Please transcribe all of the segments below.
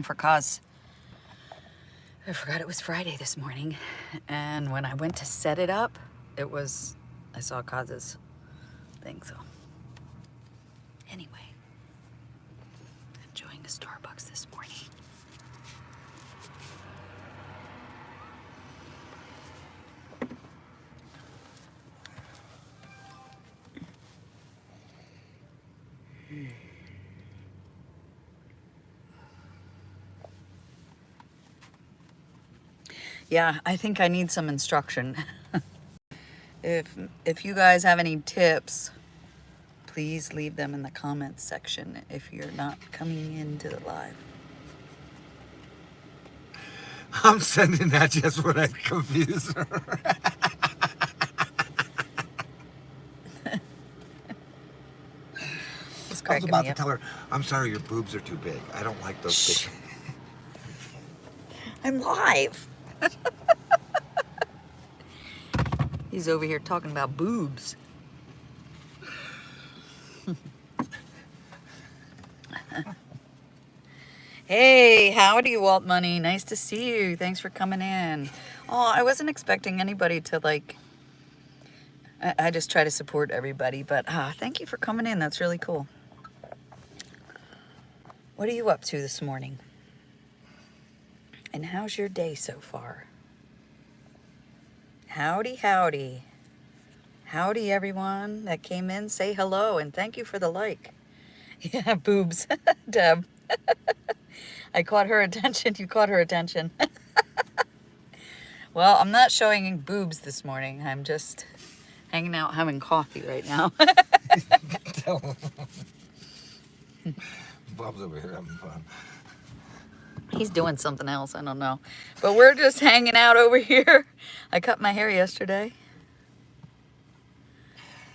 waiting for Kaz. I forgot it was Friday this morning. And when I went to set it up, I saw Kaz's thing, so. Anyway, enjoying a Starbucks this morning. Yeah, I think I need some instruction. If you guys have any tips, please leave them in the comments section if you're not coming into the live. I'm sending that just when I confuse her. I was about to tell her, I'm sorry, your boobs are too big. I don't like those big. I'm live. He's over here talking about boobs. Hey, howdy, Walt Money. Nice to see you. Thanks for coming in. Oh, I wasn't expecting anybody to like... I just try to support everybody, but thank you for coming in. That's really cool. What are you up to this morning? And how's your day so far? Howdy, howdy. Howdy, everyone that came in. Say hello, and thank you for the like. Yeah, boobs. Deb. I caught her attention. You caught her attention. Well, I'm not showing boobs this morning. I'm just hanging out having coffee right now. Bob's over here having fun. He's doing something else. I don't know. But we're just hanging out over here. I cut my hair yesterday.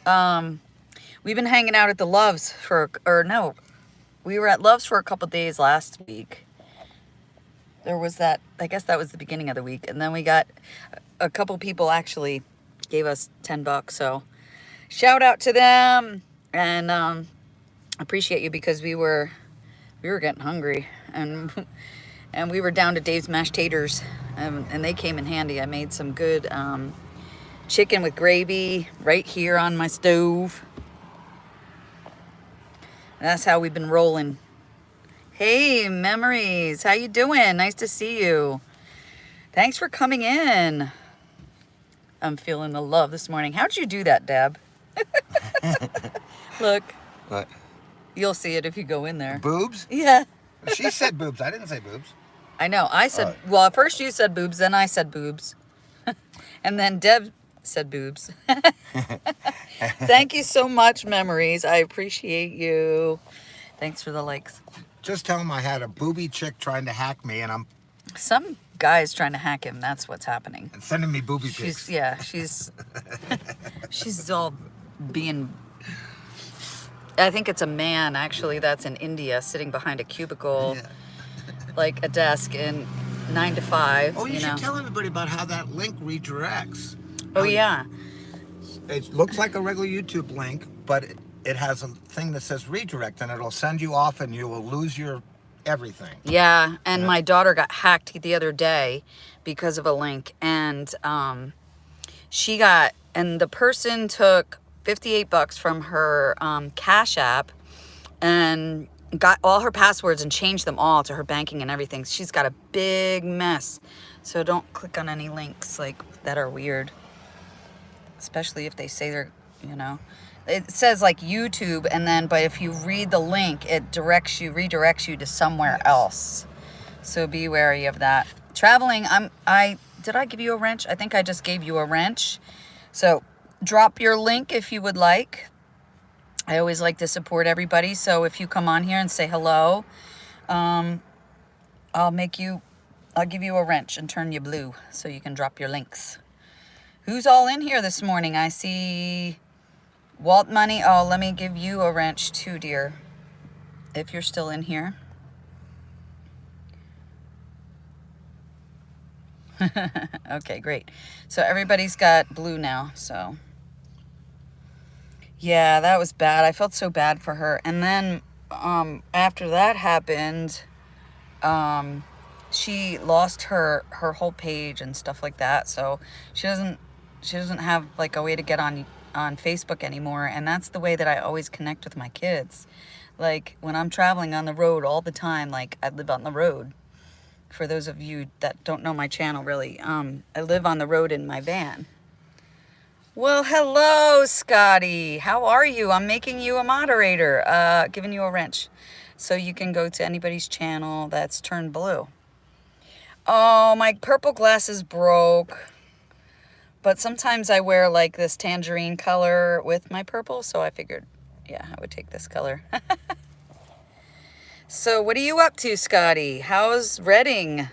We've been hanging out at the Loves we were at Loves for a couple days last week. There was that, I guess that was the beginning of the week. And then we got a couple people actually gave us $10. So shout out to them. And appreciate you because we were getting hungry. And we were down to Dave's Mashed Taters. And they came in handy. I made some good chicken with gravy right here on my stove. That's how we've been rolling. Hey, Memories. How you doing? Nice to see you. Thanks for coming in. I'm feeling the love this morning. How'd you do that, Deb? Look. What? You'll see it if you go in there. Boobs? Yeah. She said boobs. I didn't say boobs. I know. I said, well, at first you said boobs, then I said boobs. And then Deb said boobs. Thank you so much, Memories. I appreciate you. Thanks for the likes. Just tell him I had a booby chick trying to hack me, and I'm... Some guy's trying to hack him. That's what's happening. And sending me booby pics. Yeah, she's... she's all being... I think it's a man, actually, that's in India, sitting behind a cubicle, like a desk in 9 to 5. Oh, you should tell everybody about how that link redirects. Oh, yeah. It looks like a regular YouTube link, but it has a thing that says redirect, and it'll send you off, and you will lose your everything. Yeah, and my daughter got hacked the other day because of a link, and the person took $58 from her Cash App and got all her passwords and changed them all to her banking and everything. She's got a big mess. So don't click on any links like that are weird. Especially if they say they're, it says like YouTube, and then, but if you read the link, it redirects you to somewhere else. So be wary of that. Traveling, did I give you a wrench? I think I just gave you a wrench. So drop your link if you would like. I always like to support everybody. So if you come on here and say hello, I'll give you a wrench and turn you blue so you can drop your links. Who's all in here this morning? I see Walt Money. Oh, let me give you a wrench too, dear, if you're still in here. Okay, great. So everybody's got blue now, so. Yeah, that was bad. I felt so bad for her. And then after that happened, she lost her whole page and stuff like that, so she doesn't have like a way to get on Facebook anymore, and that's the way that I always connect with my kids. Like when I'm traveling on the road all the time, like I live on the road. For those of you that don't know my channel really, I live on the road in my van. Well, hello, Scotty. How are you? I'm making you a moderator, giving you a wrench so you can go to anybody's channel that's turned blue. Oh, my purple glasses broke. But sometimes I wear like this tangerine color with my purple, so I figured, yeah, I would take this color. So what are you up to, Scotty? How's Reading?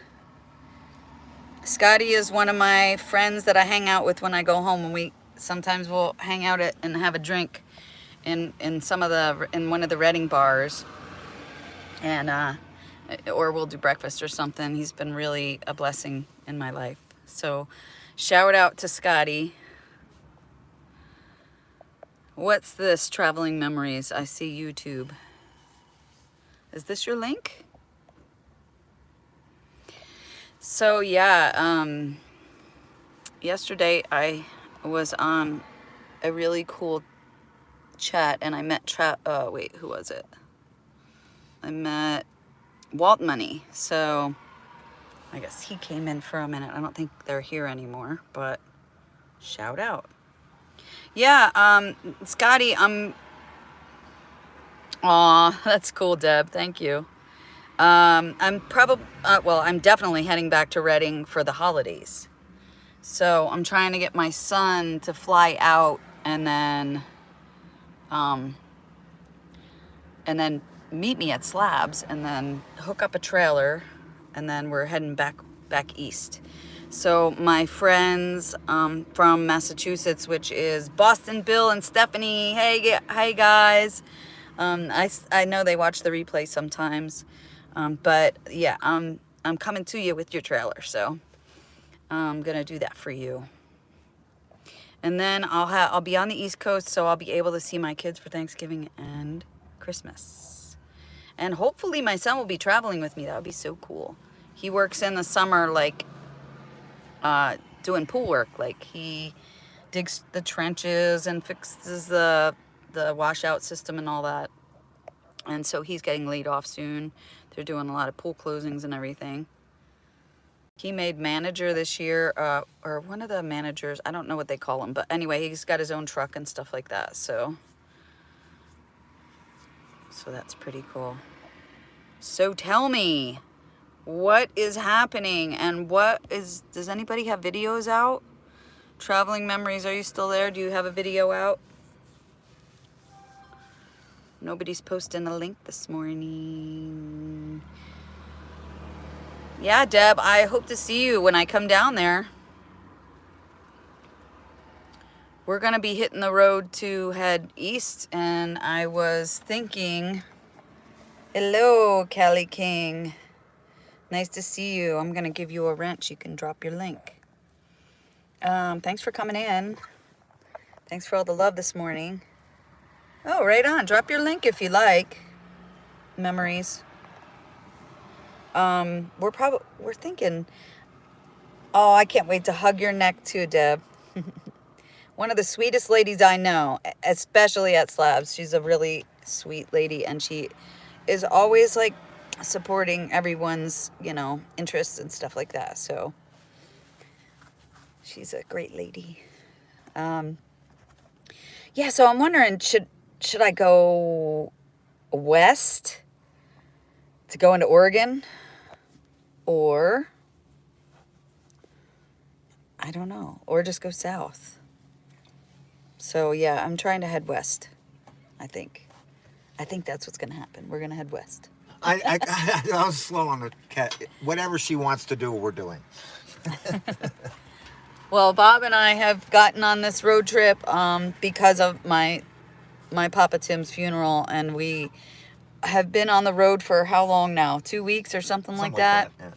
Scotty is one of my friends that I hang out with when I go home, and sometimes we'll hang out and have a drink in one of the Reading bars, and or we'll do breakfast or something. He's been really a blessing in my life. So shout out to Scotty. What's this? Traveling memories. I see YouTube. Is this your link? So yeah, yesterday I was on a really cool chat, and I met who was it? I met Walt Money. So I guess he came in for a minute. I don't think they're here anymore, but shout out. Yeah, Scotty, aw, that's cool, Deb. Thank you. I'm definitely heading back to Reading for the holidays. So I'm trying to get my son to fly out and then meet me at Slabs and then hook up a trailer, and then we're heading back east. So my friends from Massachusetts, which is Boston Bill and Stephanie. Hey guys. I know they watch the replay sometimes, but yeah, I'm coming to you with your trailer, so I'm gonna do that for you. And then I'll be on the East Coast, so I'll be able to see my kids for Thanksgiving and Christmas. And hopefully my son will be traveling with me. That would be so cool. He works in the summer, like doing pool work. Like he digs the trenches and fixes the washout system and all that. And so he's getting laid off soon. They're doing a lot of pool closings and everything. He made manager this year, or one of the managers, I don't know what they call him, but anyway, he's got his own truck and stuff like that. So that's pretty cool. So tell me, what is happening, and does anybody have videos out? Traveling Memories, are you still there? Do you have a video out? Nobody's posting a link this morning. Yeah, Deb, I hope to see you when I come down there. We're going to be hitting the road to head east, and I was thinking, hello, Kelly King. Nice to see you. I'm going to give you a wrench. You can drop your link. Thanks for coming in. Thanks for all the love this morning. Oh, right on. Drop your link if you like. Memories. We're thinking, oh, I can't wait to hug your neck too, Deb. One of the sweetest ladies I know, especially at Slabs. She's a really sweet lady, and she is always like supporting everyone's, interests and stuff like that. So she's a great lady. Yeah, so I'm wondering, should I go west to go into Oregon, or I don't know, or just go south? So yeah, I'm trying to head west. I think that's what's gonna happen. We're gonna head west. I was slow on the cat. Whatever she wants to do, we're doing. Well, Bob and I have gotten on this road trip because of my Papa Tim's funeral, and we have been on the road for how long now? 2 weeks or something like that? Yeah.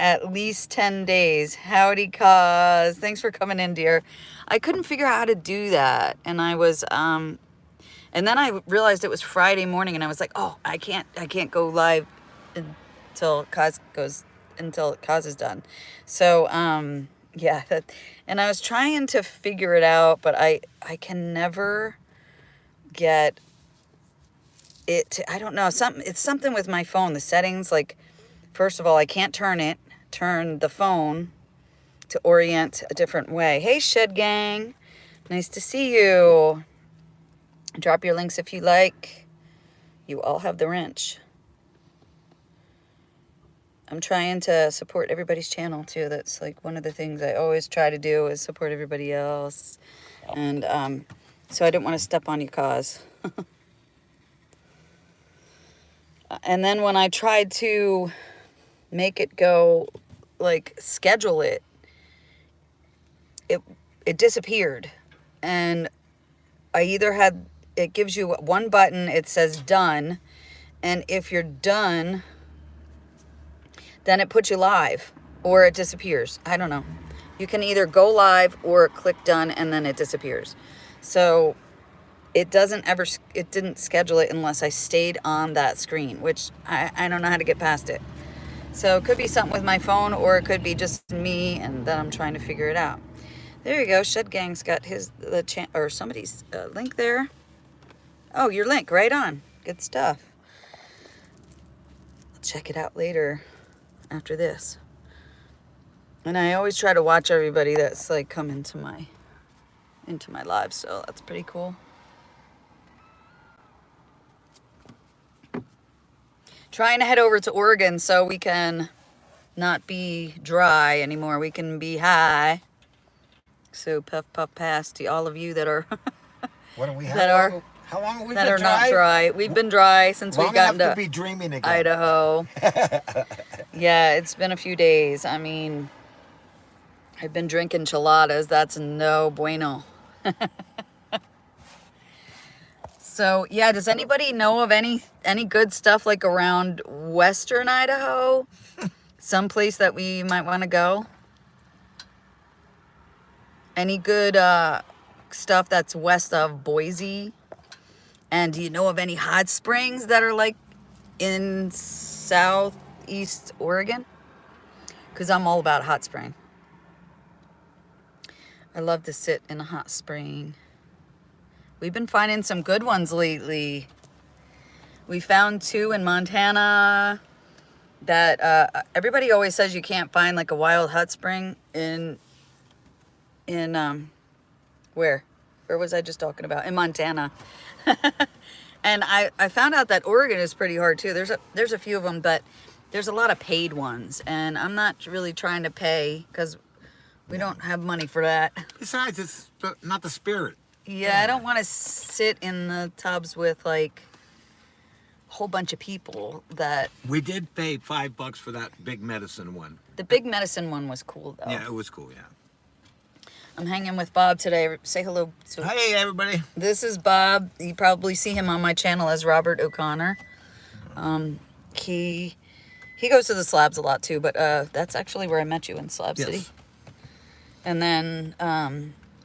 At least 10 days. Howdy, cuz. Thanks for coming in, dear. I couldn't figure out how to do that, and I was and then I realized it was Friday morning, and I was like, oh, I can't go live until Kaz is done. So, yeah, and I was trying to figure it out, but I can never get it to, I don't know, it's something with my phone, the settings, like, first of all, I can't turn the phone to orient a different way. Hey, Shed Gang, nice to see you. Drop your links if you like. You all have the wrench. I'm trying to support everybody's channel too. That's like one of the things I always try to do is support everybody else. And so I didn't want to step on your cause. And then when I tried to make it go, like schedule it, it disappeared. And I either had, it gives you one button, it says done. And if you're done, then it puts you live or it disappears. I don't know. You can either go live or click done and then it disappears. So it didn't schedule it unless I stayed on that screen, which I don't know how to get past it. So it could be something with my phone or it could be just me and then I'm trying to figure it out. There you go. Shed Gang's got somebody's link there. Oh, your link, right on. Good stuff. I'll check it out later after this. And I always try to watch everybody that's like come into my live, so that's pretty cool. Trying to head over to Oregon so we can not be dry anymore. We can be high. So puff puff pass to all of you that are What do we have? How long have we that been are dry? not dry. We've been dry since we Long got enough into to be dreaming again. Idaho. Yeah, it's been a few days. I mean, I've been drinking chiladas. That's no bueno. So yeah, does anybody know of any good stuff like around Western Idaho? Someplace that we might want to go? Any good stuff that's west of Boise? And do you know of any hot springs that are like in southeast Oregon? Because I'm all about hot spring. I love to sit in a hot spring. We've been finding some good ones lately. We found 2 in Montana that everybody always says you can't find like a wild hot spring in where was I just talking about? In Montana. And I found out that Oregon is pretty hard too. There's a few of them, but there's a lot of paid ones, and I'm not really trying to pay because we don't have money for that. Besides, it's not the spirit. Yeah, I don't want to sit in the tubs with like a whole bunch of people that... We did pay $5 for that big medicine one. The big medicine one was cool though. Yeah, it was cool, yeah. I'm hanging with Bob today. Say hello. Hey, everybody. This is Bob. You probably see him on my channel as Robert O'Connor. He goes to the Slabs a lot too, but that's actually where I met you, in Slab City. And then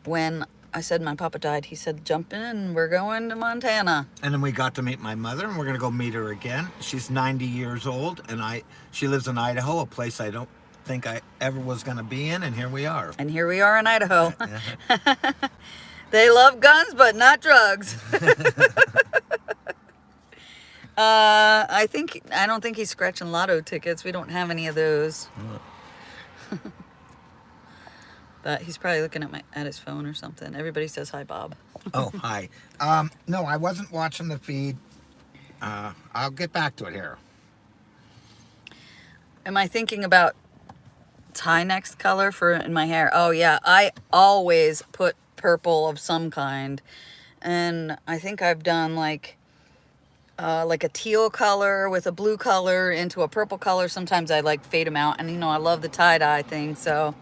when I said my papa died, he said, jump in, we're going to Montana. And then we got to meet my mother, and we're going to go meet her again. She's 90 years old, and she lives in Idaho, a place I don't think I ever was going to be in, and here we are. And here we are in Idaho. They love guns, but not drugs. I don't think he's scratching lotto tickets. We don't have any of those. But he's probably looking at his phone or something. Everybody says hi, Bob. Oh, hi. No, I wasn't watching the feed. I'll get back to it here. Am I thinking about tie next color in my hair? Oh yeah, I always put purple of some kind, and I think I've done like a teal color with a blue color into a purple color. Sometimes I like fade them out, and you know I love the tie-dye thing, so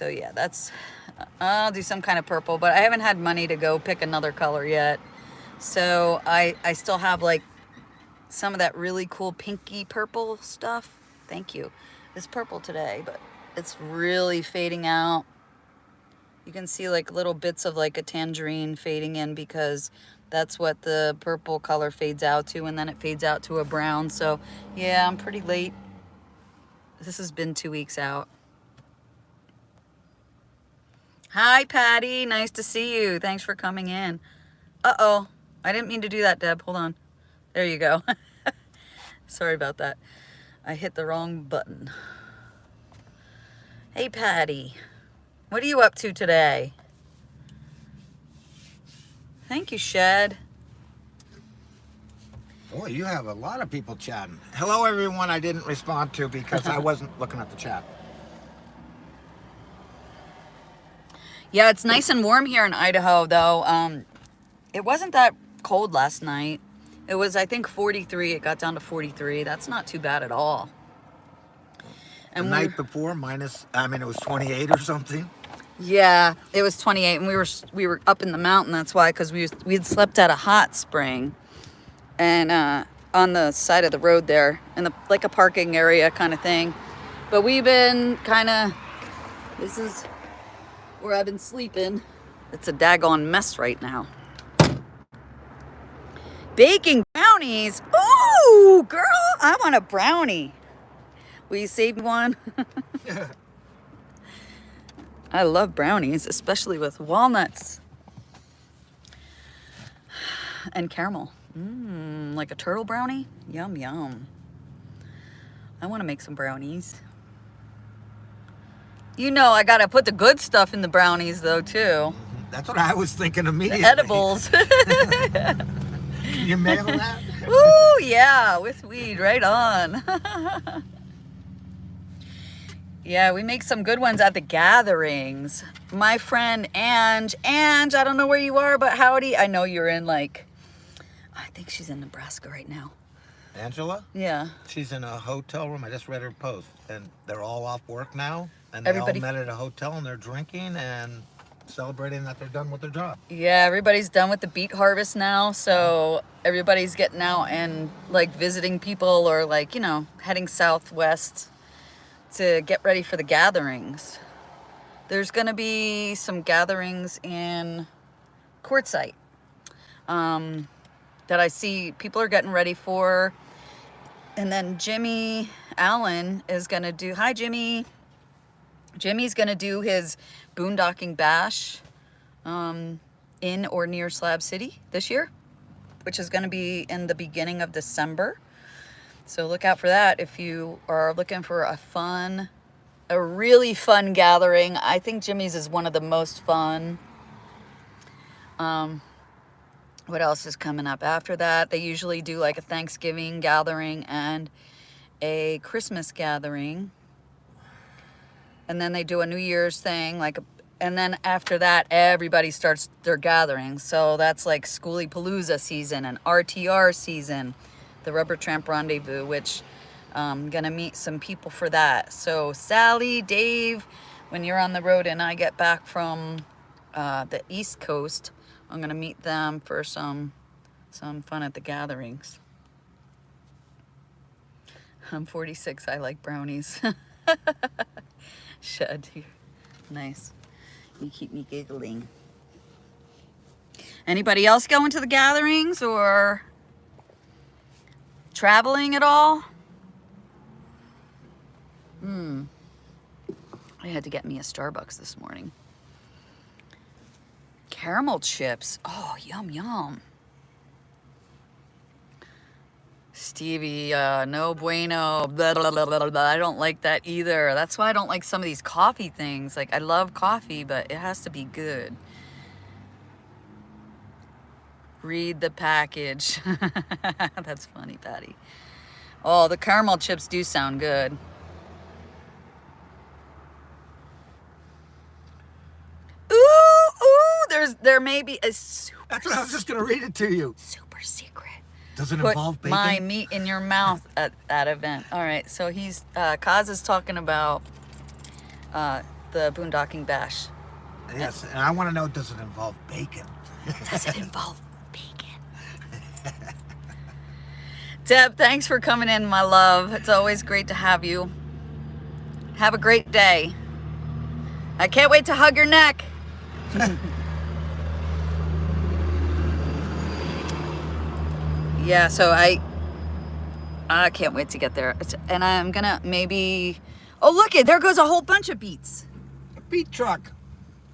yeah, I'll do some kind of purple, but I haven't had money to go pick another color yet. So I still have like some of that really cool pinky purple stuff. Thank you. It's purple today, but it's really fading out. You can see like little bits of like a tangerine fading in because that's what the purple color fades out to, and then it fades out to a brown. So yeah, I'm pretty late. This has been 2 weeks out. Hi, Patty. Nice to see you. Thanks for coming in. Uh-oh. I didn't mean to do that, Deb. Hold on. There you go. Sorry about that. I hit the wrong button. Hey, Patty. What are you up to today? Thank you, Shed. Boy, you have a lot of people chatting. Hello, everyone I didn't respond to because I wasn't looking at the chat. Yeah, it's nice and warm here in Idaho, though. It wasn't that cold last night. It was, I think, 43. It got down to 43. That's not too bad at all. And the night before, it was 28 or something. Yeah, it was 28, and we were up in the mountain. That's why, because we had slept at a hot spring, and on the side of the road there, in like a parking area kind of thing. But we've been this is where I've been sleeping. It's a daggone mess right now. Baking brownies. Ooh, girl, I want a brownie. Will you save me one? I love brownies, especially with walnuts and caramel. Like a turtle brownie? Yum, yum. I want to make some brownies. You know, I got to put the good stuff in the brownies, though, too. That's what I was thinking immediately. The edibles. Can you mail that? Ooh, yeah, with weed, right on. Yeah, we make some good ones at the gatherings. My friend Ange, I don't know where you are, but howdy. I know you're in I think she's in Nebraska right now. Angela? Yeah. She's in a hotel room. I just read her post. And they're all off work now. And they all met at a hotel and they're drinking and celebrating that they're done with their job. Yeah, everybody's done with the beet harvest now. So everybody's getting out and visiting people or heading southwest to get ready for the gatherings. There's going to be some gatherings in Quartzsite that I see people are getting ready for. And then Jimmy Allen is going to do... Hi, Jimmy. Jimmy's going to do his boondocking bash in or near Slab City this year, which is going to be in the beginning of December. So look out for that if you are looking for a really fun gathering. I think Jimmy's is one of the most fun. What else is coming up after that? They usually do a Thanksgiving gathering and a Christmas gathering. And then they do a New Year's thing, and then after that, everybody starts their gatherings. So that's Schoolie Palooza season and RTR season, the Rubber Tramp Rendezvous, which I'm gonna meet some people for that. So Sally, Dave, when you're on the road and I get back from the East Coast, I'm gonna meet them for some fun at the gatherings. I'm 46, I like brownies. Shed, nice. You keep me giggling. Anybody else going to the gatherings or traveling at all? I had to get me a Starbucks this morning. Caramel chips. Oh, yum, yum. Stevie, no bueno. Blah, blah, blah, blah, blah. I don't like that either. That's why I don't like some of these coffee things. I love coffee, but it has to be good. Read the package. That's funny, Patty. Oh, the caramel chips do sound good. There may be a super... That's what I was just going to read it to you. Super secret. Does it Put involve bacon? my meat in your mouth at that event. All right, so Kaz is talking about the boondocking bash. Yes, and I want to know, does it involve bacon? Does it involve bacon? Deb, thanks for coming in, my love. It's always great to have you. Have a great day. I can't wait to hug your neck. Yeah, so I can't wait to get there. And I'm gonna maybe, oh look it, there goes a whole bunch of beets. A beet truck.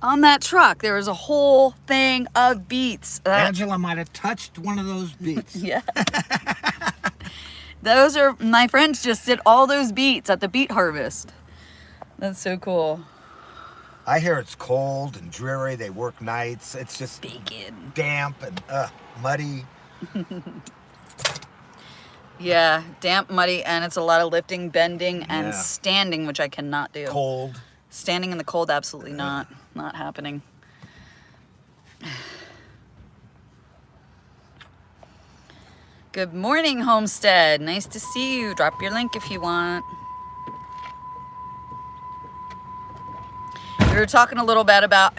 On that truck, there was a whole thing of beets. Angela might have touched one of those beets. Yeah. Those are, my friends just did all those beets at the beet harvest. That's so cool. I hear it's cold and dreary. They work nights. It's just Bacon. damp and muddy. Yeah, damp, muddy, and it's a lot of lifting, bending, and Yeah. standing, which I cannot do. Cold. Standing in the cold, absolutely not. Not happening. Good morning, Homestead. Nice to see you. Drop your link if you want. We were talking a little bit about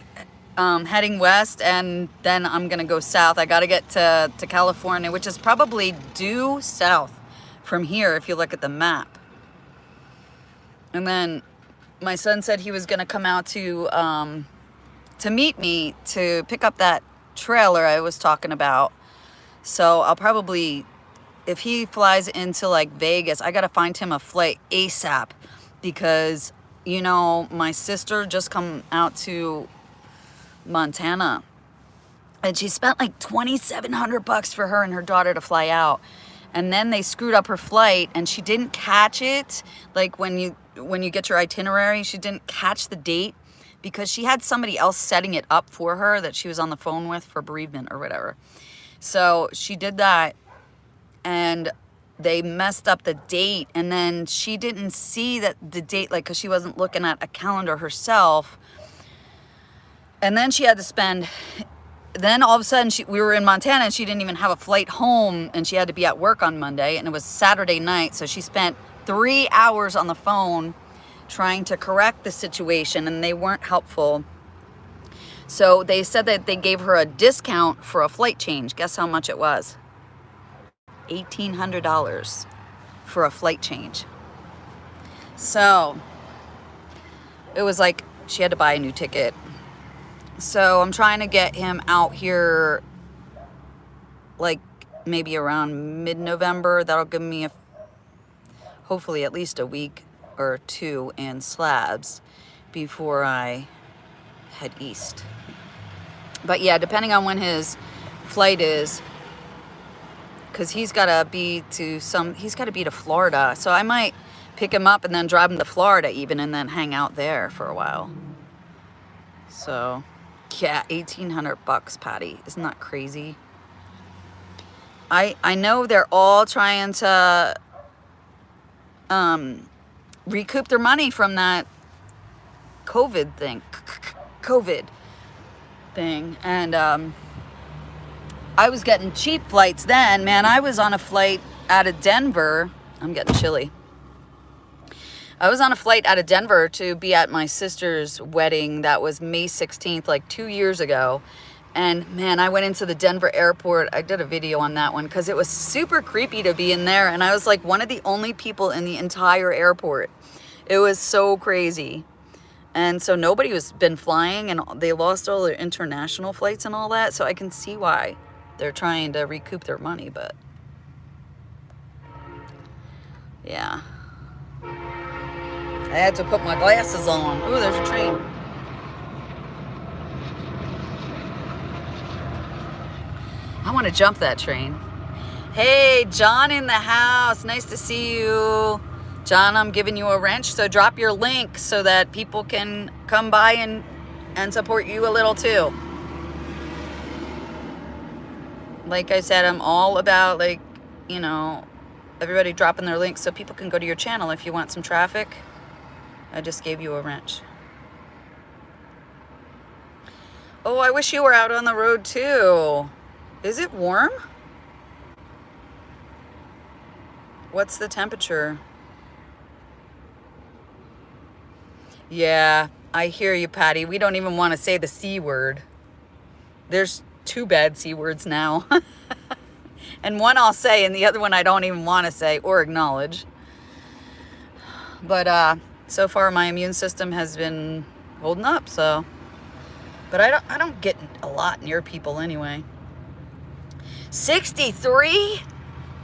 heading west, and then I'm gonna go south. I gotta get to California, which is probably due south from here if you look at the map. And then my son said he was gonna come out to meet me to pick up that trailer I was talking about. So I'll probably, if he flies into like Vegas, I gotta find him a flight ASAP, because you know, my sister just come out to Montana and she spent like $2,700 for her and her daughter to fly out. And then they screwed up her flight and she didn't catch it. Like when you get your itinerary, she didn't catch the date because she had somebody else setting it up for her that she was on the phone with for bereavement or whatever. So she did that and they messed up the date, and then she didn't see that the date, like, because she wasn't looking at a calendar herself. And then she had to spend, then all of a sudden we were in Montana and she didn't even have a flight home, and she had to be at work on Monday, and it was Saturday night. So she spent 3 hours on the phone trying to correct the situation, and they weren't helpful. So they said that they gave her a discount for a flight change. Guess how much it was? $1,800 for a flight change. So it was like she had to buy a new ticket. So I'm trying to get him out here like maybe around mid-November. That'll give me hopefully at least a week or two in Slabs before I head east. But yeah, depending on when his flight is, because he's got to be to Florida. So I might pick him up and then drive him to Florida even, and then hang out there for a while. So yeah, $1,800, Patty. Isn't that crazy? I know they're all trying to recoup their money from that COVID thing. And I was getting cheap flights then, man. I was on a flight out of Denver. I'm getting chilly. I was on a flight out of Denver to be at my sister's wedding. That was May 16th, like 2 years ago. And man, I went into the Denver airport. I did a video on that one because it was super creepy to be in there. And I was like one of the only people in the entire airport. It was so crazy. And so nobody was been flying, and they lost all their international flights and all that. So I can see why they're trying to recoup their money, but yeah. I had to put my glasses on. Ooh, there's a train. I want to jump that train. Hey, John in the house. Nice to see you. John, I'm giving you a wrench, so drop your link so that people can come by and support you a little too. Like I said, I'm all about, like, you know, everybody dropping their links so people can go to your channel if you want some traffic. I just gave you a wrench. Oh, I wish you were out on the road too. Is it warm? What's the temperature? Yeah, I hear you, Patty. We don't even want to say the C word. There's 2 bad C words now. And one I'll say and the other one I don't even want to say or acknowledge. But so far my immune system has been holding up, so But I don't get a lot near people anyway. 63?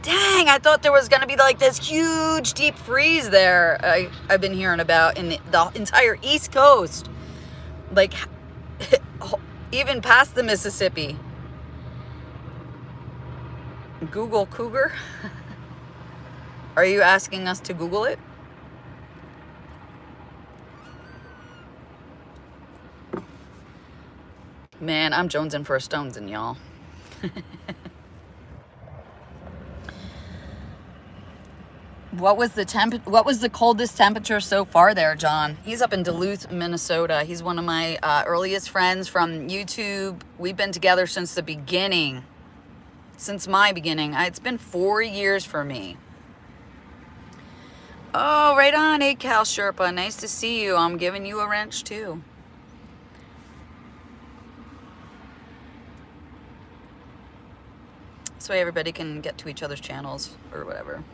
Dang, I thought there was going to be like this huge deep freeze there. I've been hearing about in the entire East Coast. Like, even past the Mississippi. Google cougar? Are you asking us to Google it? Man, I'm jonesing for a Stonesin', y'all. What was the coldest temperature so far there, John? He's up in Duluth, Minnesota. He's one of my earliest friends from YouTube. We've been together since the beginning. Since my beginning. It's been 4 years for me. Oh, right on, Egg Cal Sherpa. Nice to see you. I'm giving you a wrench too. This way everybody can get to each other's channels or whatever.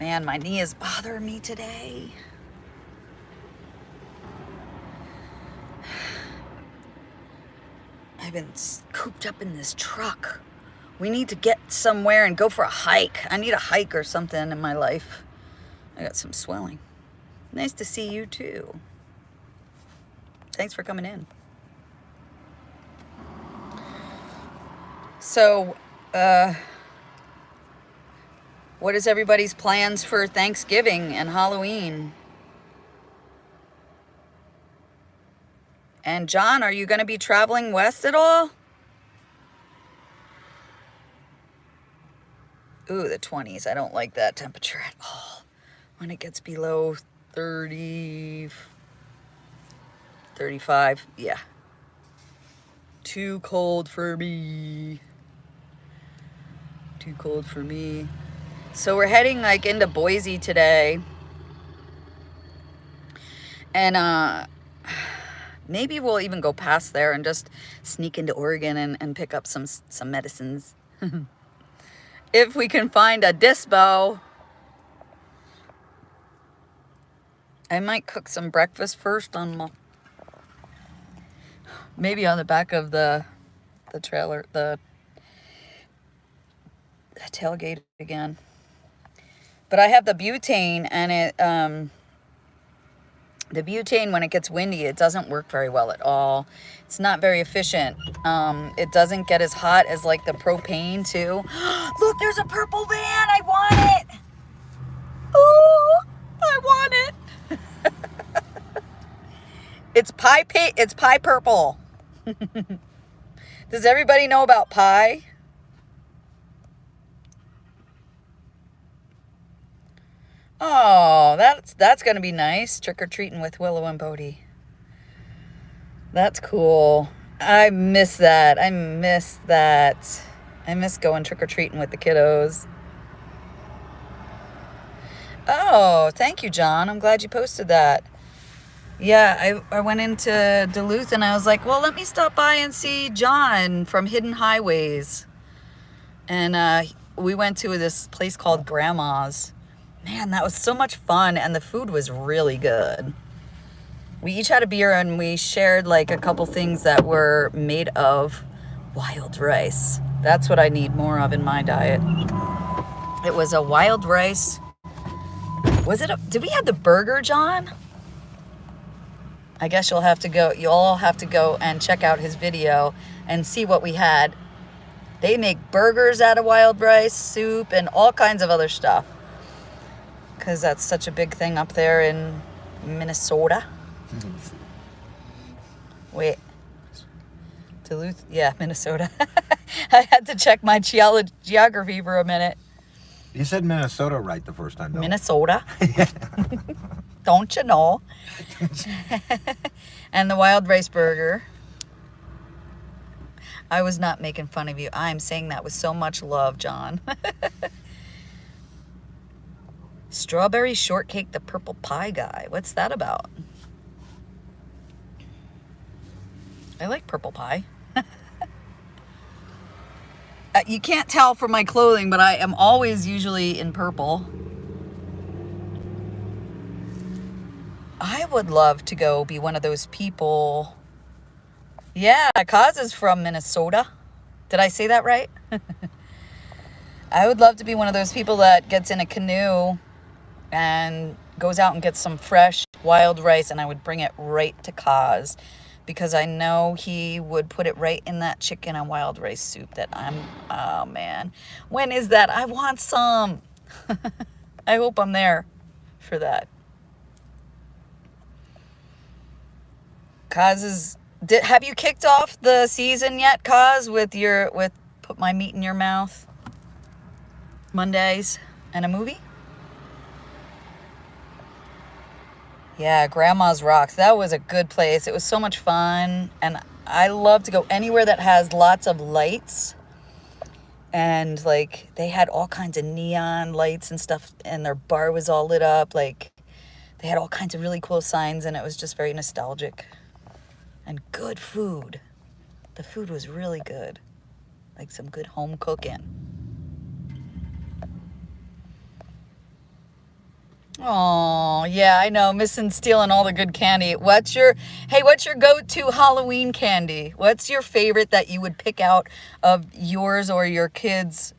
Man, my knee is bothering me today. I've been cooped up in this truck. We need to get somewhere and go for a hike. I need a hike or something in my life. I got some swelling. Nice to see you too. Thanks for coming in. So, what is everybody's plans for Thanksgiving and Halloween? And John, are you going to be traveling west at all? Ooh, the 20s. I don't like that temperature at all. When it gets below 30, 35, yeah. Too cold for me. Too cold for me. So we're heading like into Boise today. And maybe we'll even go past there and just sneak into Oregon and pick up some medicines. If we can find a dispo. I might cook some breakfast first on maybe on the back of the trailer, the tailgate again. But I have the butane, and the butane, when it gets windy, it doesn't work very well at all. It's not very efficient. It doesn't get as hot as like the propane too. Look, there's a purple van. I want it. Oh, I want it. It's pie purple. Does everybody know about pie? Oh, that's gonna be nice. Trick-or-treating with Willow and Bodie. That's cool. I miss that. I miss going trick-or-treating with the kiddos. Oh, thank you, John. I'm glad you posted that. Yeah, I went into Duluth and I was like, well, let me stop by and see John from Hidden Highways. And we went to this place called Grandma's. Man, that was so much fun, and the food was really good. We each had a beer, and we shared like a couple things that were made of wild rice. That's what I need more of in my diet. It was a wild rice. Did we have the burger, John? I guess you'll all have to go and check out his video and see what we had. They make burgers out of wild rice, soup, and all kinds of other stuff. Because that's such a big thing up there in Minnesota. Wait. Duluth? Yeah, Minnesota. I had to check my geography for a minute. You said Minnesota right the first time, though. Minnesota. Don't you know? And the wild rice burger. I was not making fun of you. I'm saying that with so much love, John. Strawberry shortcake, the purple pie guy. What's that about? I like purple pie. You can't tell from my clothing, but I am always usually in purple. I would love to go be one of those people. Yeah, Kaz is from Minnesota. Did I say that right? I would love to be one of those people that gets in a canoe and goes out and gets some fresh wild rice, and I would bring it right to Kaz because I know he would put it right in that chicken and wild rice soup that oh man. When is that? I want some. I hope I'm there for that. Have you kicked off the season yet, Kaz, with Put My Meat in Your Mouth Mondays and a movie? Yeah, Grandma's Rocks. That was a good place. It was so much fun. And I love to go anywhere that has lots of lights. And like they had all kinds of neon lights and stuff. And their bar was all lit up. Like they had all kinds of really cool signs. And it was just very nostalgic. And good food. The food was really good. Like some good home cooking. Oh, yeah, I know. Missing stealing all the good candy. What's your go-to Halloween candy? What's your favorite that you would pick out of yours or your kids'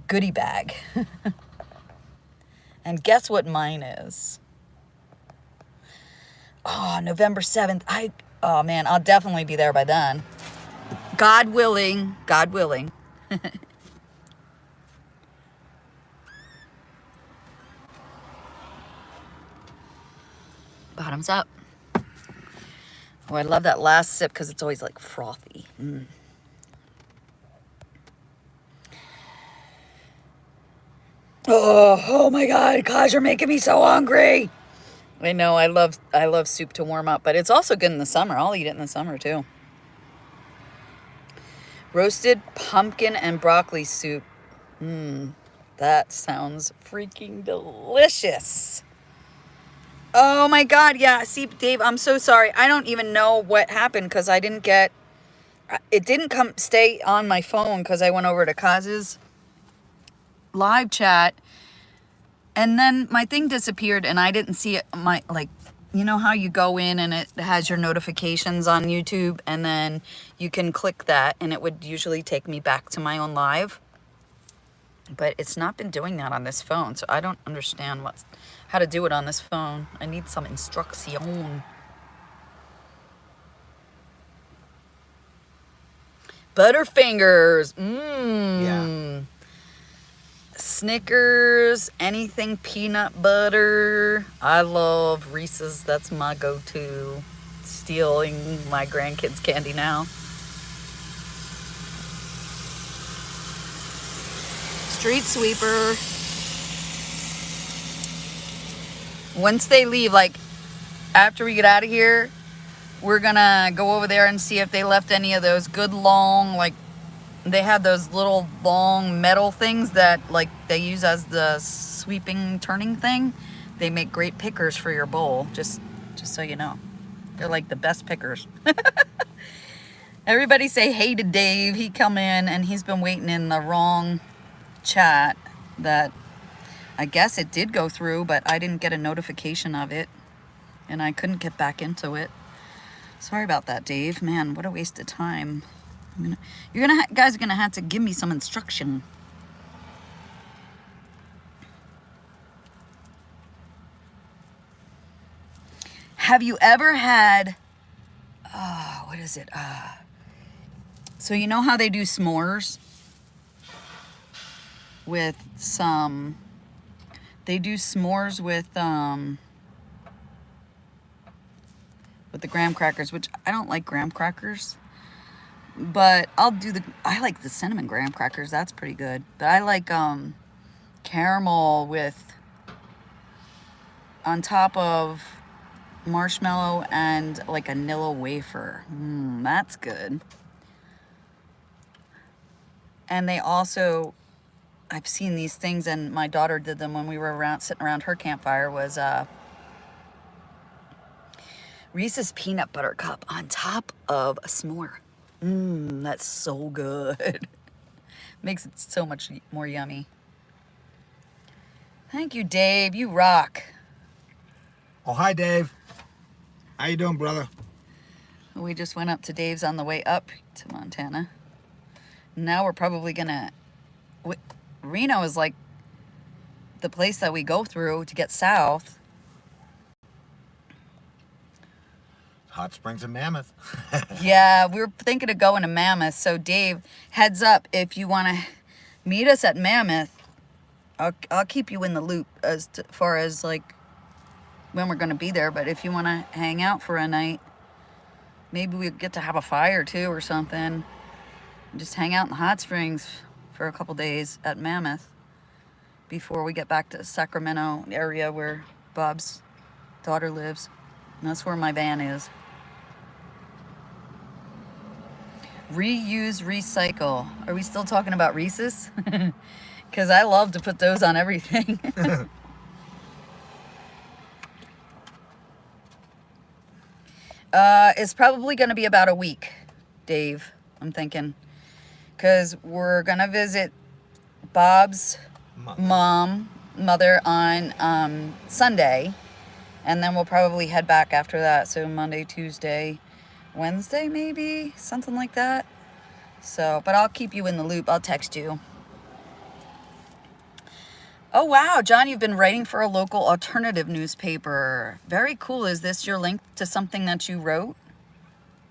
goodie bag? And guess what mine is? Oh, November 7th. Oh man, I'll definitely be there by then. God willing, God willing. Bottoms up. Oh, I love that last sip because it's always like frothy. Oh my God, gosh, you're making me so hungry. I know, I love soup to warm up, but it's also good in the summer. I'll eat it in the summer too. Roasted pumpkin and broccoli soup. That sounds freaking delicious. Oh my God, yeah. See, Dave, I'm so sorry. I don't even know what happened because it didn't stay on my phone because I went over to Kaz's live chat and then my thing disappeared and I didn't see it. You know how you go in and it has your notifications on YouTube and then you can click that and it would usually take me back to my own live. But it's not been doing that on this phone, so I don't understand how to do it on this phone. I need some instruction. Butterfingers. Yeah. Snickers, anything peanut butter. I love Reese's. That's my go-to. Stealing my grandkids' candy now. Street sweeper. Once they leave, like after we get out of here, we're gonna go over there and see if they left any of those good long, like they had those little long metal things that like they use as the sweeping turning thing. They make great pickers for your bowl, just so you know. They're like the best pickers. Everybody say hey to Dave. He come in and he's been waiting in the wrong chat that I guess it did go through, but I didn't get a notification of it and I couldn't get back into it. Sorry about that, Dave. Man, what a waste of time. Guys are gonna have to give me some instruction. Have you ever had, what is it? So you know how they do s'mores with they do s'mores with the graham crackers, which I don't like graham crackers, but I like the cinnamon graham crackers. That's pretty good. But I like caramel on top of marshmallow and like a Nilla wafer. That's good. And they also, I've seen these things, and my daughter did them when we were sitting around her campfire, was Reese's peanut butter cup on top of a s'more. That's so good. Makes it so much more yummy. Thank you, Dave. You rock. Oh, hi, Dave. How you doing, brother? We just went up to Dave's on the way up to Montana. Now we're probably gonna... Reno is like the place that we go through to get south. Hot Springs and Mammoth. Yeah, we were thinking of going to Mammoth. So Dave, heads up, if you want to meet us at Mammoth, I'll keep you in the loop as far as like when we're going to be there. But if you want to hang out for a night, maybe we get to have a fire too or something. Just hang out in the hot springs for a couple days at Mammoth before we get back to Sacramento area where Bob's daughter lives. And that's where my van is. Reuse, recycle. Are we still talking about Reese's? Because I love to put those on everything. It's probably going to be about a week, Dave, I'm thinking. Because we're going to visit Bob's mother on Sunday. And then we'll probably head back after that. So Monday, Tuesday, Wednesday, maybe? Something like that. So, but I'll keep you in the loop. I'll text you. Oh, wow. John, you've been writing for a local alternative newspaper. Very cool. Is this your link to something that you wrote?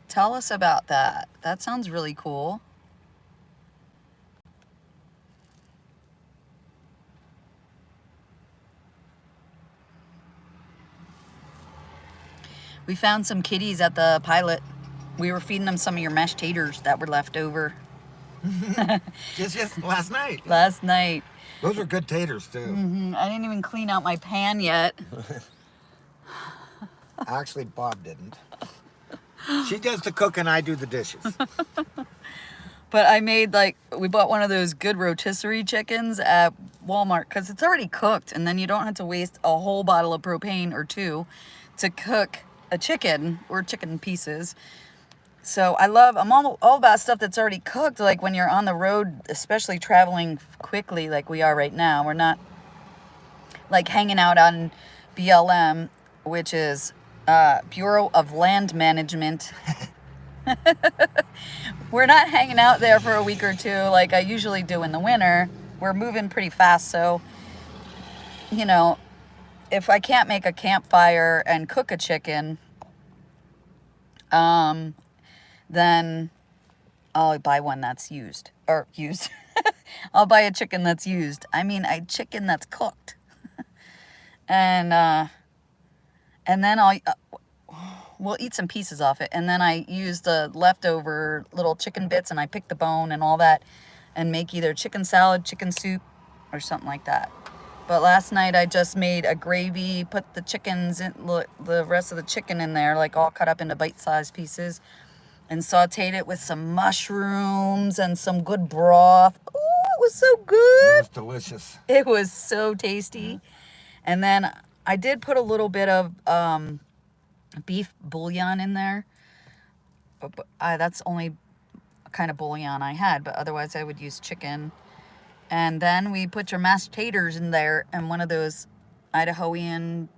Tell us about that. That sounds really cool. We found some kitties at the pilot. We were feeding them some of your mashed taters that were left over. just last night. Last night. Those are good taters, too. I didn't even clean out my pan yet. Actually, Bob didn't. She does the cooking, I do the dishes. But I made we bought one of those good rotisserie chickens at Walmart because it's already cooked. And then you don't have to waste a whole bottle of propane or two to cook a chicken or chicken pieces. So I'm all about stuff that's already cooked. Like when you're on the road, especially traveling quickly like we are right now. We're not like hanging out on BLM, which is Bureau of Land Management. We're not hanging out there for a week or two like I usually do in the winter. We're moving pretty fast. So, you know, if I can't make a campfire and cook a chicken, then I'll buy one that's used. I'll buy a chicken that's used. I mean, a chicken that's cooked. And then we'll eat some pieces off it. And then I use the leftover little chicken bits and I pick the bone and all that and make either chicken salad, chicken soup, or something like that. But last night I just made a gravy, put the chickens in, the rest of the chicken in there, like all cut up into bite-sized pieces, and sauteed it with some mushrooms and some good broth. Ooh, it was so good. It was delicious. It was so tasty. And then I did put a little bit of beef bouillon in there. But that's only kind of bouillon I had, but otherwise I would use chicken. And then we put your mashed taters in there and one of those Idahoan